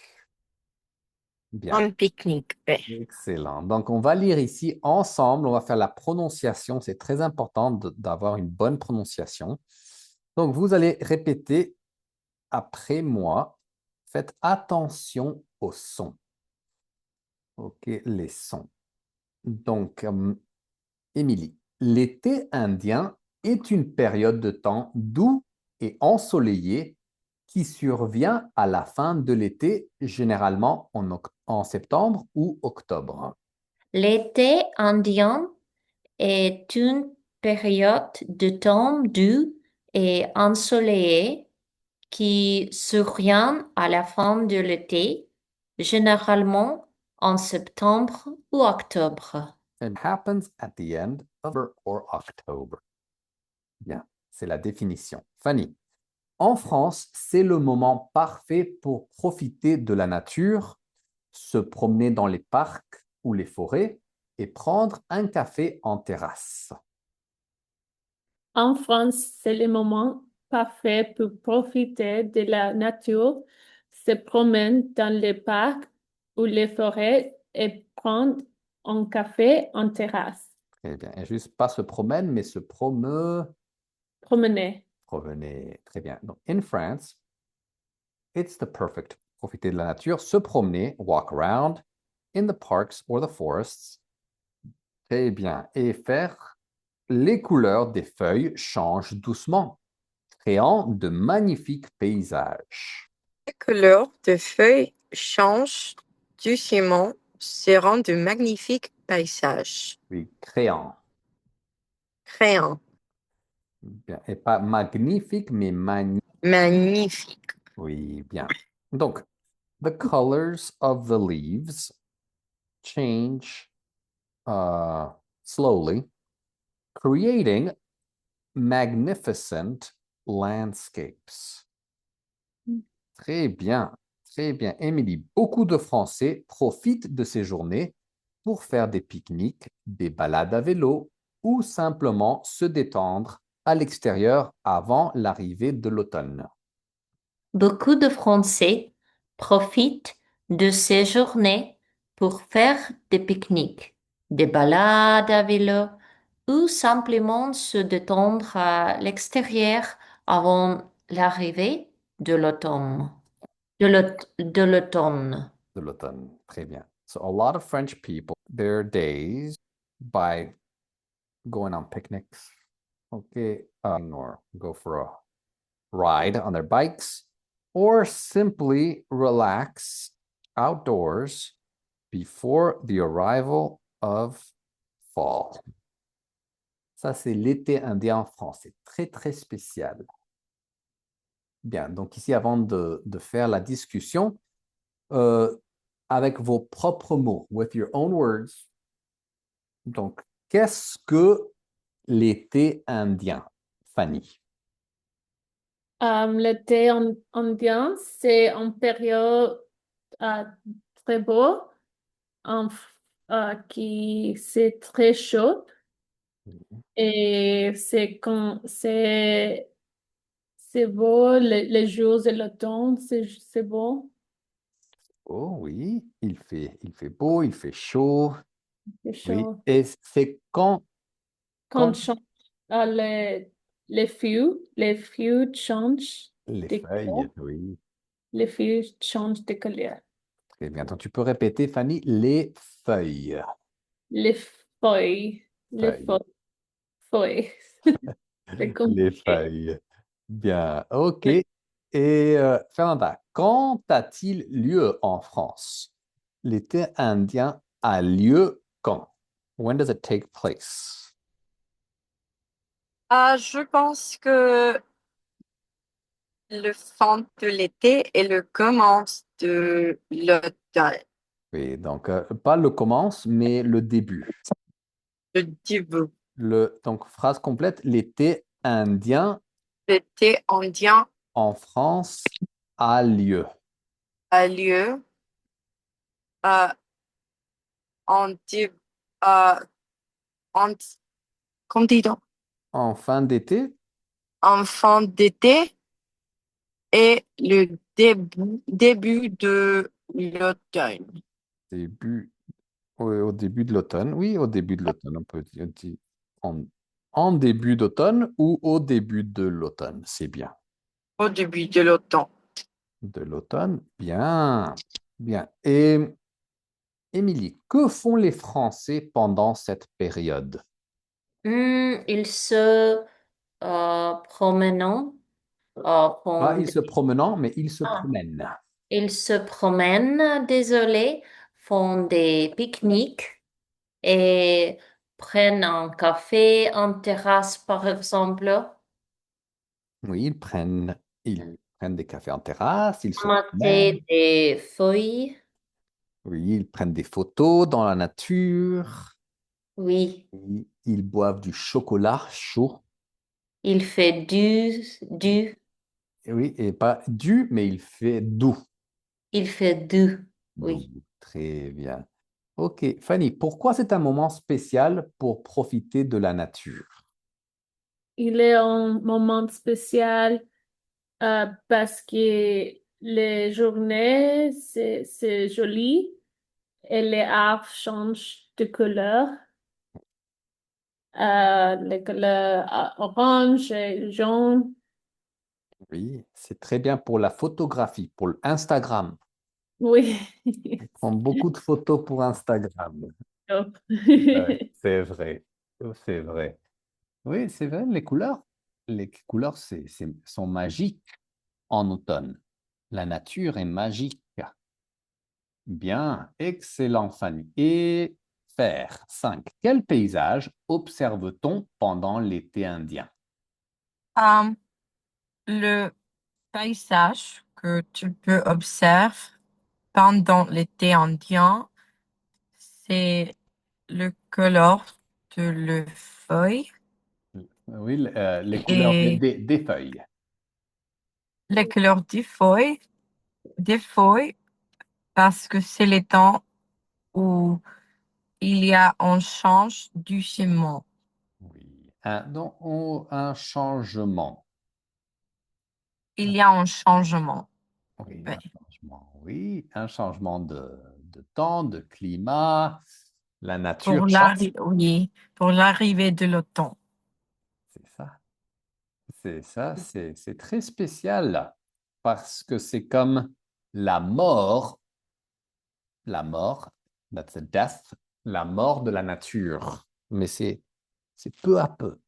Speaker 1: Bien.
Speaker 4: Un pique-nique. Ouais.
Speaker 1: Excellent. Donc, on va lire ici ensemble. On va faire la prononciation. C'est très important d'avoir une bonne prononciation. Donc, vous allez répéter après moi. Faites attention aux sons. OK, les sons. Donc, Émilie, l'été indien est une période de temps doux et ensoleillé qui survient à la fin de l'été, généralement en septembre ou octobre.
Speaker 2: L'été indien est une période de temps doux et ensoleillé qui survient à la fin de l'été, généralement en septembre ou octobre.
Speaker 1: It happens at the end of or October. Bien, c'est la définition. Fanny, en France, c'est le moment parfait pour profiter de la nature, se promener dans les parcs ou les forêts et prendre un café en terrasse.
Speaker 3: En France, c'est le moment parfait pour profiter de la nature, se promener dans les parcs ou les forêts et prendre un café en terrasse.
Speaker 1: Très bien. Et juste pas se promène, mais se
Speaker 3: Promener.
Speaker 1: promener. Très bien. Donc, in France, it's the perfect. Profiter de la nature, se promener, walk around in the parks or the forests, Très bien. Et faire les couleurs des feuilles changent doucement, créant de magnifiques paysages.
Speaker 4: Les couleurs de feuilles changent doucement, seront de magnifiques paysages.
Speaker 1: Oui, créant.
Speaker 4: Créant,
Speaker 1: Bien. Et pas magnifique, mais
Speaker 4: magnifique.
Speaker 1: Oui, bien. Donc, the colors of the leaves change slowly, creating magnificent landscapes. Très bien, très bien. Émilie, beaucoup de Français profitent de ces journées pour faire des pique-niques, des balades à vélo ou simplement se détendre à l'extérieur avant l'arrivée de l'automne.
Speaker 2: Beaucoup de Français profitent de ces journées pour faire des pique-niques, des balades à vélo ou simplement se détendre à l'extérieur avant l'arrivée de l'automne. De l'automne.
Speaker 1: De l'automne, très bien. So a lot of French people, their days by going on picnics, okay, or go for a ride on their bikes, or simply relax outdoors before the arrival of fall. Ça, c'est l'été indien en France. C'est très, très spécial. Bien, donc ici, avant de faire la discussion, avec vos propres mots, with your own words, donc, qu'est-ce que l'été indien, Fanny?
Speaker 3: L'été indien, c'est une période euh, très beau, en- qui c'est très chaud et c'est beau les jours de l'automne, c'est beau,
Speaker 1: Oh oui, il fait beau, il fait chaud.
Speaker 3: c'est
Speaker 1: Oui,
Speaker 3: chaud.
Speaker 1: et c'est
Speaker 3: Quand
Speaker 1: quand
Speaker 3: les feuilles changent
Speaker 1: les
Speaker 3: de
Speaker 1: feuilles,
Speaker 3: couleur,
Speaker 1: oui.
Speaker 3: les feuilles changent de couleur.
Speaker 1: Très bien. Donc, tu peux répéter, Fanny, les feuilles.
Speaker 3: Les feuilles, les
Speaker 1: Feuilles.
Speaker 3: feuilles, feuilles. C'est
Speaker 1: Les
Speaker 3: compliqué.
Speaker 1: feuilles. Bien, OK.
Speaker 3: Oui.
Speaker 1: Et Fernanda, quand a-t-il lieu en France? L'été indien a lieu quand? When does it take place?
Speaker 4: Je pense que le fin de l'été et le commence de l'automne.
Speaker 1: Oui, donc pas le commence, mais le début.
Speaker 4: Le début.
Speaker 1: Donc, phrase complète, l'été indien
Speaker 4: L'été indien
Speaker 1: en France a lieu.
Speaker 4: a lieu euh, en, dé- euh, en, comment dit-on?
Speaker 1: En fin d'été,
Speaker 4: En fin d'été et le début de l'automne.
Speaker 1: début, au début de l'automne. Oui, au début de l'automne, on peut dire en début d'automne ou au début de l'automne. C'est bien.
Speaker 4: Au début de l'automne.
Speaker 1: De l'automne, bien, bien. Et Émilie, que font les Français pendant cette période?
Speaker 2: Ils se promènent,
Speaker 1: Pas
Speaker 2: font
Speaker 1: ils se promenant, mais ils se
Speaker 2: ah,
Speaker 1: promènent.
Speaker 2: ils se promènent, désolé, font des pique-niques et prennent un café en terrasse, par exemple,
Speaker 1: Oui, ils prennent des cafés en terrasse, ils se promènent.
Speaker 2: mater des feuilles.
Speaker 1: Oui, ils prennent des photos dans la nature.
Speaker 2: Oui,
Speaker 1: Ils boivent du chocolat chaud.
Speaker 2: il fait du,
Speaker 1: Et oui, et pas du, mais il fait doux.
Speaker 2: il fait du.
Speaker 1: Doux.
Speaker 2: Oui.
Speaker 1: Très bien. Ok, Fanny, pourquoi c'est un moment spécial pour profiter de la nature?
Speaker 3: Il est un moment spécial parce que les journées, c'est joli et les arbres changent de couleur. Les couleurs orange et jaune.
Speaker 1: Oui, c'est très bien pour la photographie, pour l'Instagram.
Speaker 3: Oui.
Speaker 1: On prend beaucoup de photos pour Instagram. Ouais, c'est vrai. C'est vrai. Oui, c'est vrai, les couleurs sont magiques en automne. La nature est magique. Bien, excellent, Fanny. Et faire 5. Quel paysage observe-t-on pendant l'été indien?
Speaker 5: Um, le paysage que tu peux observer pendant l'été indien, c'est le couleur de la feuille
Speaker 1: Oui, les couleurs
Speaker 5: et
Speaker 1: des feuilles.
Speaker 5: les couleurs des feuilles parce que c'est le temps où il y a un change du ciment.
Speaker 1: Oui. Donc, un changement.
Speaker 5: Il y a un changement.
Speaker 1: Oui,
Speaker 5: Ouais.
Speaker 1: un changement. Oui, un changement de temps, de climat. La nature change.
Speaker 5: Oui, pour l'arrivée de l'automne.
Speaker 1: C'est ça. C'est ça. C'est très spécial parce que c'est comme la mort, that's a death, la mort de la nature. Mais c'est peu à peu.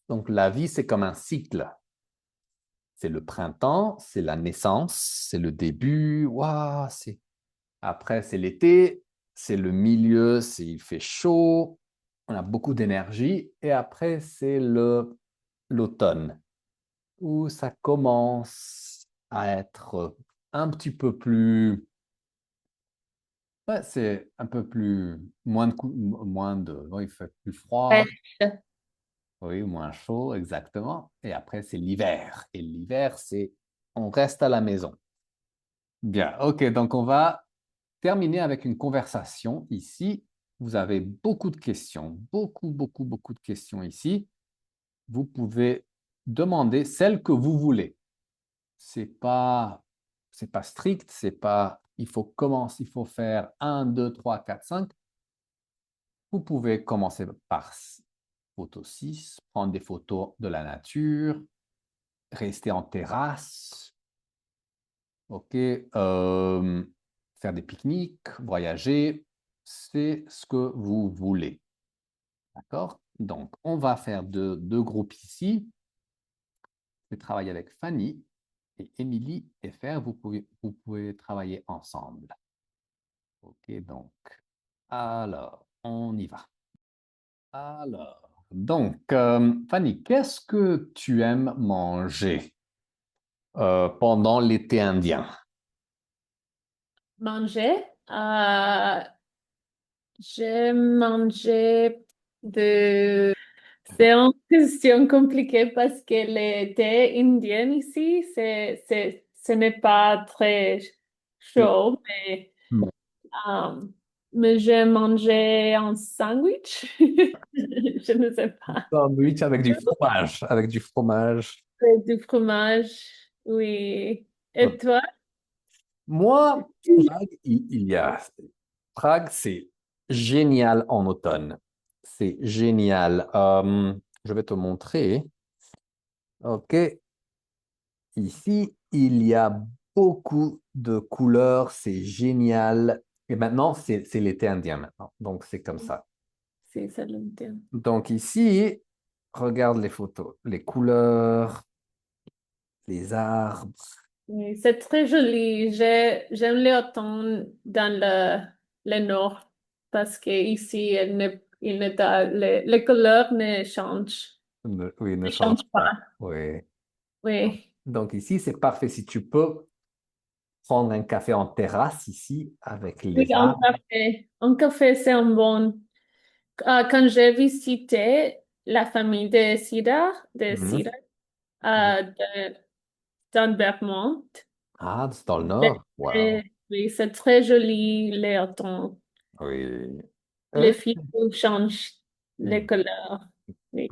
Speaker 1: Donc, la vie, c'est comme un cycle. C'est le printemps, c'est la naissance, c'est le début. Waouh, c'est... Après, c'est l'été, c'est le milieu, il fait chaud, on a beaucoup d'énergie. Et après, c'est l'automne, où ça commence à être un petit peu plus... Ouais, c'est un peu plus... Oui, il fait plus froid,
Speaker 2: Pêche.
Speaker 1: oui, moins chaud, exactement. Et après, c'est l'hiver. Et l'hiver, c'est... On reste à la maison. Bien, ok, donc on va terminer avec une conversation ici. Vous avez beaucoup de questions, beaucoup de questions ici. Vous pouvez demander celles que vous voulez. C'est pas strict, c'est pas, il faut commencer, il faut faire un, 2, 3, 4, 5. Vous pouvez commencer par photo 6, prendre des photos de la nature, rester en terrasse, ok, faire des pique-niques, voyager, c'est ce que vous voulez. D'accord? Donc, on va faire deux groupes ici. Je vais travailler avec Fanny et Émilie et faire, vous pouvez travailler ensemble. Ok, donc, alors, on y va. Alors, donc, Fanny, qu'est-ce que tu aimes manger pendant l'été indien?
Speaker 3: Manger. J'aime manger de... C'est une question compliquée parce que l'été indien ici, ce n'est pas très chaud,
Speaker 1: Bon.
Speaker 3: euh, mais j'aime manger un sandwich. Je ne sais pas.
Speaker 1: Sandwich avec du fromage, avec du fromage.
Speaker 3: C'est du fromage, oui. Et toi?
Speaker 1: Moi, Prague, il y a... Prague, c'est génial en automne. C'est génial. Je vais te montrer. OK. Ici, il y a beaucoup de couleurs. C'est génial. Et maintenant, c'est l'été indien maintenant. Donc, c'est comme ça.
Speaker 3: C'est ça l'indien.
Speaker 1: Donc, ici, regarde les photos. Les couleurs, les arbres.
Speaker 3: Oui, c'est très joli. J'aime l'automne dans le nord parce que ici, les couleurs ne changent,
Speaker 1: Oui, ne
Speaker 3: ne
Speaker 1: change
Speaker 3: changent
Speaker 1: pas.
Speaker 3: pas.
Speaker 1: Oui.
Speaker 3: Oui.
Speaker 1: Donc, ici, c'est parfait. Si tu peux prendre un café en terrasse ici avec
Speaker 3: Oui,
Speaker 1: les
Speaker 3: un
Speaker 1: arbres.
Speaker 3: café. Un café, c'est un bon. Quand j'ai visité la famille de
Speaker 1: Mhm.
Speaker 3: Sida, dans Vermont,
Speaker 1: Ah, c'est dans le
Speaker 3: c'est
Speaker 1: nord. Wow.
Speaker 3: oui, c'est très joli, l'automne.
Speaker 1: Oui.
Speaker 3: Les
Speaker 1: Euh,
Speaker 3: filles changent les
Speaker 1: mm,
Speaker 3: couleurs. Oui.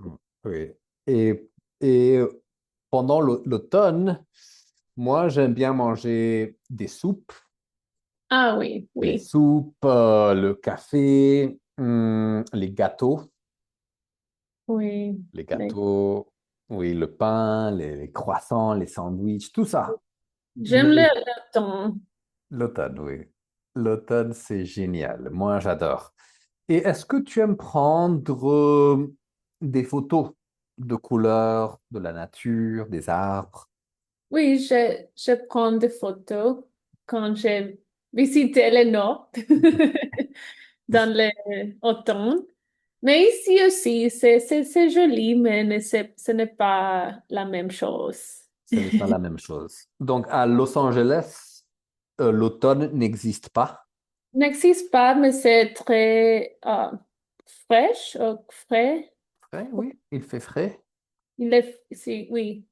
Speaker 1: oui. Et pendant l'automne, moi, j'aime bien manger des soupes,
Speaker 3: Ah oui,
Speaker 1: les
Speaker 3: oui,
Speaker 1: soupes, le café, les gâteaux.
Speaker 3: oui.
Speaker 1: Les
Speaker 3: Mais
Speaker 1: gâteaux, oui, le pain, les croissants, les sandwichs, tout ça.
Speaker 3: j'aime
Speaker 1: Mais
Speaker 3: l'automne.
Speaker 1: l'automne, oui. L'automne, c'est génial. Moi, j'adore. Et est-ce que tu aimes prendre des photos de couleurs, de la nature, des arbres?
Speaker 3: Oui, je prends des photos quand j'ai visité le nord dans l'automne. Mais ici aussi, c'est joli, mais ce n'est pas la même chose.
Speaker 1: Ce n'est pas la même chose. Donc, à Los Angeles, l'automne n'existe pas.
Speaker 3: N'existe pas, mais c'est très fraîche, frais.
Speaker 1: Frais, oui, il fait frais.
Speaker 3: Oui,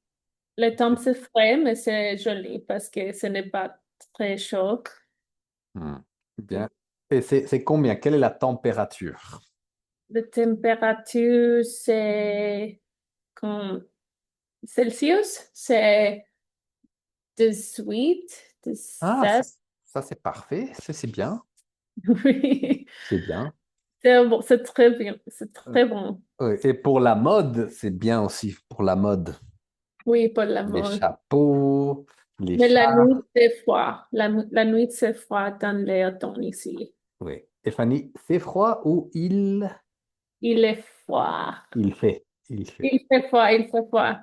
Speaker 3: le temps c'est frais, mais c'est joli parce que ce n'est pas très chaud.
Speaker 1: Hmm, bien. Et c'est combien? Quelle est la température?
Speaker 3: La température, c'est comme Celsius, c'est 18,
Speaker 1: Ah,
Speaker 3: 17.
Speaker 1: ça c'est parfait. C'est bien.
Speaker 3: Oui,
Speaker 1: C'est bien.
Speaker 3: c'est bon, c'est très bien, c'est
Speaker 1: Euh,
Speaker 3: très bon.
Speaker 1: oui. Et pour la mode, c'est bien aussi pour la mode.
Speaker 3: Oui, pour la
Speaker 1: Les
Speaker 3: mode.
Speaker 1: chapeaux, les
Speaker 3: Mais la
Speaker 1: chats.
Speaker 3: nuit, c'est froid. La nuit, c'est froid dans l'automne ici.
Speaker 1: Oui. Et Fanny, c'est froid ou
Speaker 3: Il est froid.
Speaker 1: il fait? Il fait.
Speaker 3: Il fait froid, il fait froid.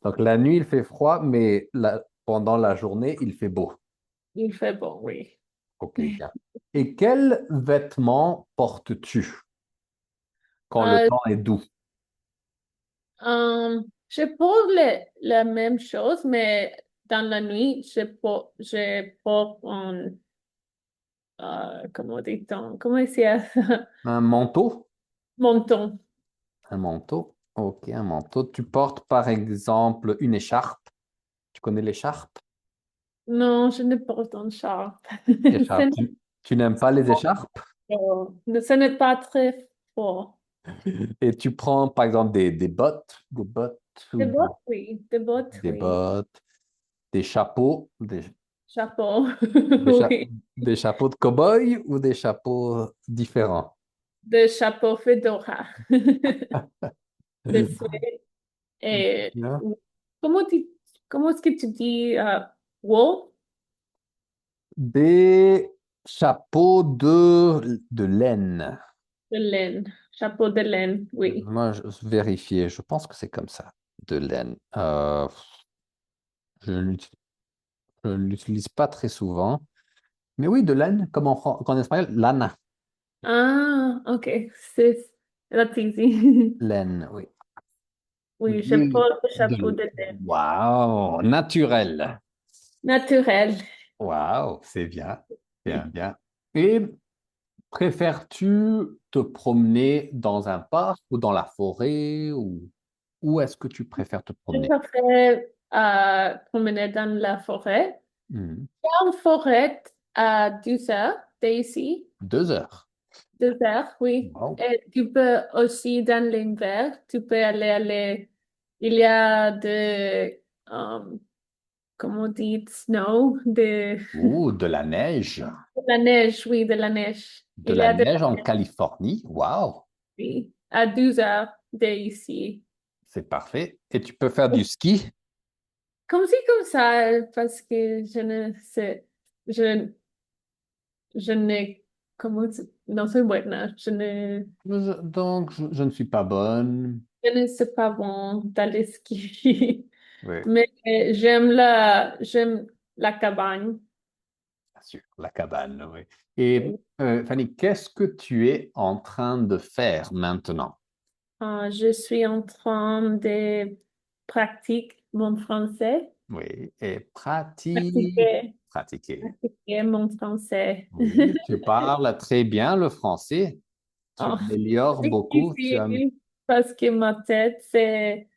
Speaker 1: Donc la nuit, il fait froid, mais pendant la journée, il fait beau.
Speaker 3: Il fait bon, oui.
Speaker 1: Ok, bien. Et quels vêtements portes-tu quand le
Speaker 3: Euh,
Speaker 1: temps est doux?
Speaker 3: je porte la même chose, mais dans la nuit, je porte un, comment dit-on, comment c'est,
Speaker 1: Un manteau?
Speaker 3: menton.
Speaker 1: Un manteau. Ok, un manteau. Tu portes par exemple une écharpe. Tu connais l'écharpe?
Speaker 3: Non, je ne porte un char.
Speaker 1: Écharpe. Tu n'aimes pas les écharpes?
Speaker 3: Ce n'est pas très fort.
Speaker 1: Et tu prends par exemple des bottes
Speaker 3: Des
Speaker 1: ou
Speaker 3: bottes, oui. Des bottes,
Speaker 1: des
Speaker 3: oui.
Speaker 1: bottes, des chapeaux,
Speaker 3: Chapeau,
Speaker 1: des, cha-
Speaker 3: oui.
Speaker 1: des chapeaux de cow-boy ou des chapeaux différents?
Speaker 3: De chapeau fedora. De suède. Et
Speaker 1: Bien.
Speaker 3: comment, comment est-ce que tu dis wool?
Speaker 1: Des chapeaux de laine.
Speaker 3: De laine. Chapeau de laine, oui.
Speaker 1: Moi, je vérifier, je pense que c'est comme ça, de laine. Je ne l'utilise je ne l'utilise pas très souvent. Mais oui, de laine, comme en espagnol, lana.
Speaker 3: Ah, ok. C'est that's easy.
Speaker 1: Laine, oui.
Speaker 3: Oui, je
Speaker 1: Oui,
Speaker 3: porte le chapeau de laine.
Speaker 1: Waouh, naturel.
Speaker 3: Naturel.
Speaker 1: Waouh, c'est bien, bien, bien. Et préfères-tu te promener dans un parc ou dans la forêt ou où est-ce que tu préfères te
Speaker 3: Je
Speaker 1: promener?
Speaker 3: préfère promener dans la forêt.
Speaker 1: Hmm,
Speaker 3: En forêt à 2 heures d'ici.
Speaker 1: 2 heures.
Speaker 3: 2 heures, oui.
Speaker 1: Wow.
Speaker 3: Et tu peux aussi, dans l'hiver, tu peux aller. Il y a comment on dit, snow,
Speaker 1: Ouh, de la neige.
Speaker 3: de la neige, oui, de la neige.
Speaker 1: De
Speaker 3: Il y
Speaker 1: la
Speaker 3: a de
Speaker 1: neige
Speaker 3: la
Speaker 1: en
Speaker 3: neige,
Speaker 1: Californie. Waouh,
Speaker 3: oui, à 12 heures d'ici.
Speaker 1: c'est parfait. Et tu peux faire du ski?
Speaker 3: Comme si, comme ça, parce que je ne sais, je, je n'ai, non, c'est buena,
Speaker 1: Donc, je ne suis pas bonne.
Speaker 3: je ne sais pas bon d'aller skier.
Speaker 1: Oui,
Speaker 3: Mais j'aime la cabane.
Speaker 1: bien sûr, la cabane, oui. Et
Speaker 3: Oui.
Speaker 1: Fanny, qu'est-ce que tu es en train de faire maintenant?
Speaker 3: Je suis en train de pratiquer mon français.
Speaker 1: Oui, et pratique,
Speaker 3: Pratiquer,
Speaker 1: pratiquer.
Speaker 3: pratiquer mon français.
Speaker 1: Oui, tu parles très bien le français. Tu
Speaker 3: Oh,
Speaker 1: améliores
Speaker 3: c'est
Speaker 1: beaucoup.
Speaker 3: difficile parce que ma tête, c'est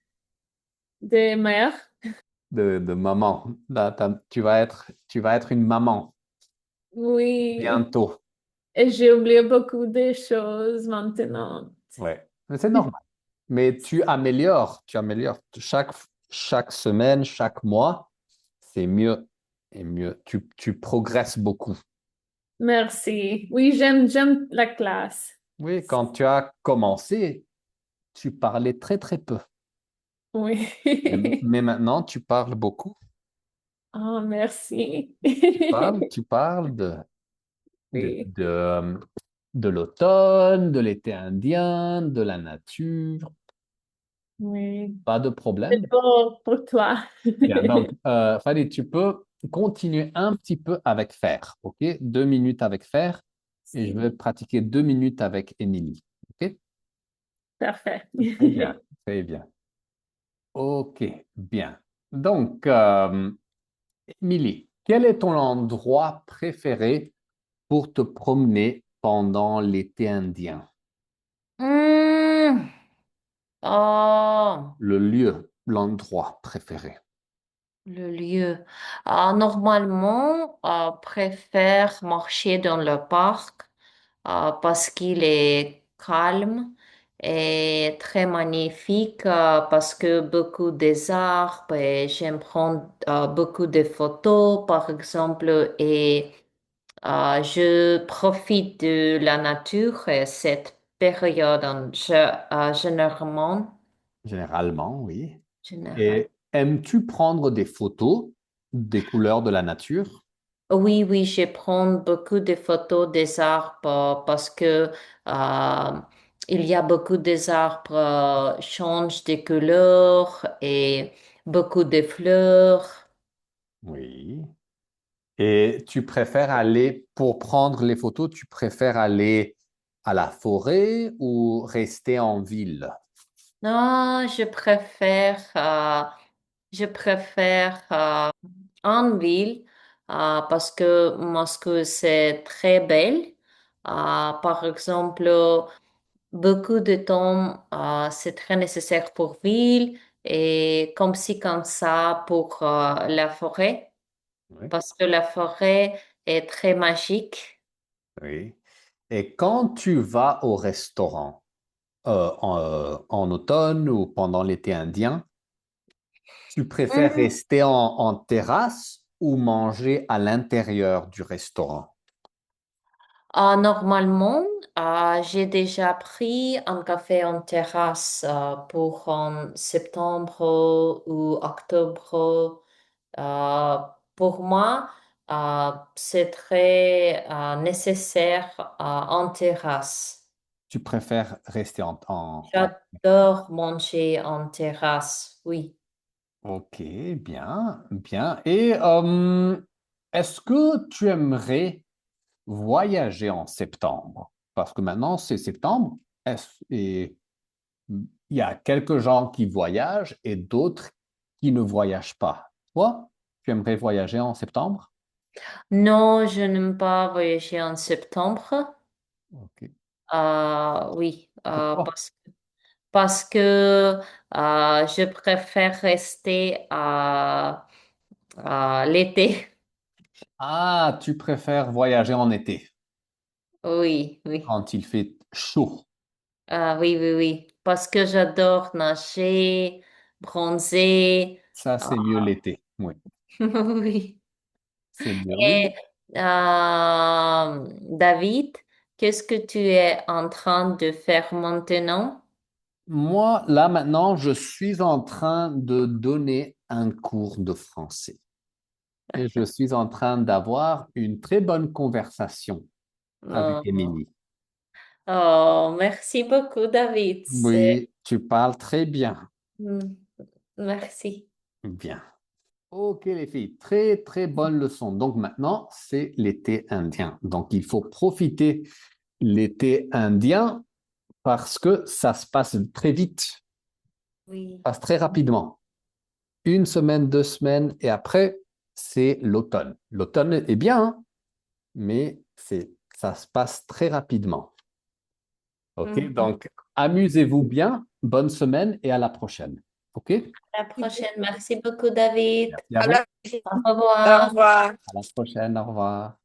Speaker 3: des mères.
Speaker 1: De maman. Là, tu vas être une maman
Speaker 3: Oui.
Speaker 1: bientôt.
Speaker 3: Et j'ai oublié beaucoup de choses maintenant.
Speaker 1: Ouais. Mais c'est normal. Mais tu améliores. Chaque semaine, chaque mois, c'est mieux et mieux. Tu progresses beaucoup.
Speaker 3: Merci. Oui, j'aime la classe.
Speaker 1: Oui, quand tu as commencé, tu parlais très, très peu.
Speaker 3: Oui.
Speaker 1: Mais, mais maintenant, tu parles beaucoup.
Speaker 3: Oh, merci.
Speaker 1: Tu parles de,
Speaker 3: Oui.
Speaker 1: de, de l'automne, de l'été indien, de la nature.
Speaker 3: Oui,
Speaker 1: Pas de
Speaker 3: c'est
Speaker 1: problème.
Speaker 3: pour toi.
Speaker 1: Bien, donc, Fanny, tu peux continuer un petit peu avec faire, OK? 2 minutes avec faire et je vais pratiquer 2 minutes avec Émilie, OK?
Speaker 3: Parfait.
Speaker 1: Très bien, très bien. OK, bien. Donc, Émilie, quel est ton endroit préféré pour te promener pendant l'été indien?
Speaker 2: Hmm. Oh,
Speaker 1: Le lieu, l'endroit préféré.
Speaker 2: le lieu. Normalement, préfère marcher dans le parc parce qu'il est calme et très magnifique parce que beaucoup des arbres et j'aime prendre beaucoup de photos par exemple et je profite de la nature et cette période généralement.
Speaker 1: Généralement, oui.
Speaker 2: Général.
Speaker 1: Et aimes-tu prendre des photos des couleurs de la nature?
Speaker 2: Oui, oui, je prends beaucoup de photos des arbres parce que euh, il y a beaucoup des arbres changent de couleur et beaucoup de fleurs.
Speaker 1: Oui. Et tu préfères aller, pour prendre les photos, tu préfères aller à la forêt ou rester en ville?
Speaker 2: Non, je préfère en ville parce que Moscou c'est très belle. Par exemple, beaucoup de temps c'est très nécessaire pour ville et comme si comme ça pour la forêt
Speaker 1: Oui.
Speaker 2: parce que la forêt est très magique.
Speaker 1: Oui. Et quand tu vas au restaurant en automne ou pendant l'été indien, tu préfères
Speaker 2: Mhm.
Speaker 1: rester en terrasse ou manger à l'intérieur du restaurant?
Speaker 2: Normalement, j'ai déjà pris un café en terrasse pour en septembre ou octobre. Euh, pour moi, c'est très nécessaire en terrasse.
Speaker 1: Tu préfères rester
Speaker 2: J'adore manger en terrasse, oui.
Speaker 1: Ok, bien, bien. Et est-ce que tu aimerais voyager en septembre? Parce que maintenant, c'est septembre. Et il y a quelques gens qui voyagent et d'autres qui ne voyagent pas. Toi, tu aimerais voyager en septembre?
Speaker 2: Non, je n'aime pas voyager en septembre.
Speaker 1: Ok.
Speaker 2: Oui,
Speaker 1: Pourquoi?
Speaker 2: parce que je préfère rester à l'été.
Speaker 1: Ah, tu préfères voyager en été,
Speaker 2: Oui, oui.
Speaker 1: quand il fait chaud.
Speaker 2: Oui, oui, oui. Parce que j'adore nager, bronzer.
Speaker 1: Ça,
Speaker 2: Ah,
Speaker 1: c'est mieux l'été. Oui,
Speaker 2: oui.
Speaker 1: c'est mieux.
Speaker 2: Et
Speaker 1: Oui.
Speaker 2: David, qu'est-ce que tu es en train de faire maintenant?
Speaker 1: Moi, là, maintenant, je suis en train de donner un cours de français et je suis en train d'avoir une très bonne conversation avec
Speaker 2: Oh,
Speaker 1: Émilie.
Speaker 2: oh, merci beaucoup, David.
Speaker 1: Oui, tu parles très bien.
Speaker 2: Hmm, merci.
Speaker 1: Bien. Ok, les filles, très, très bonne leçon. Donc maintenant, c'est l'été indien. Donc il faut profiter l'été indien parce que ça se passe très vite, ça
Speaker 2: Oui.
Speaker 1: passe très rapidement. 1 semaine, 2 semaines, et après, c'est l'automne. L'automne est bien, hein, mais ça se passe très rapidement. OK?
Speaker 2: Mhm.
Speaker 1: Donc, amusez-vous bien, bonne semaine et à la prochaine. OK?
Speaker 2: À la prochaine. Merci beaucoup, David.
Speaker 1: Merci à
Speaker 5: À
Speaker 1: vous.
Speaker 5: la
Speaker 2: Au
Speaker 5: Au
Speaker 2: revoir.
Speaker 5: revoir.
Speaker 1: À la prochaine. Au revoir.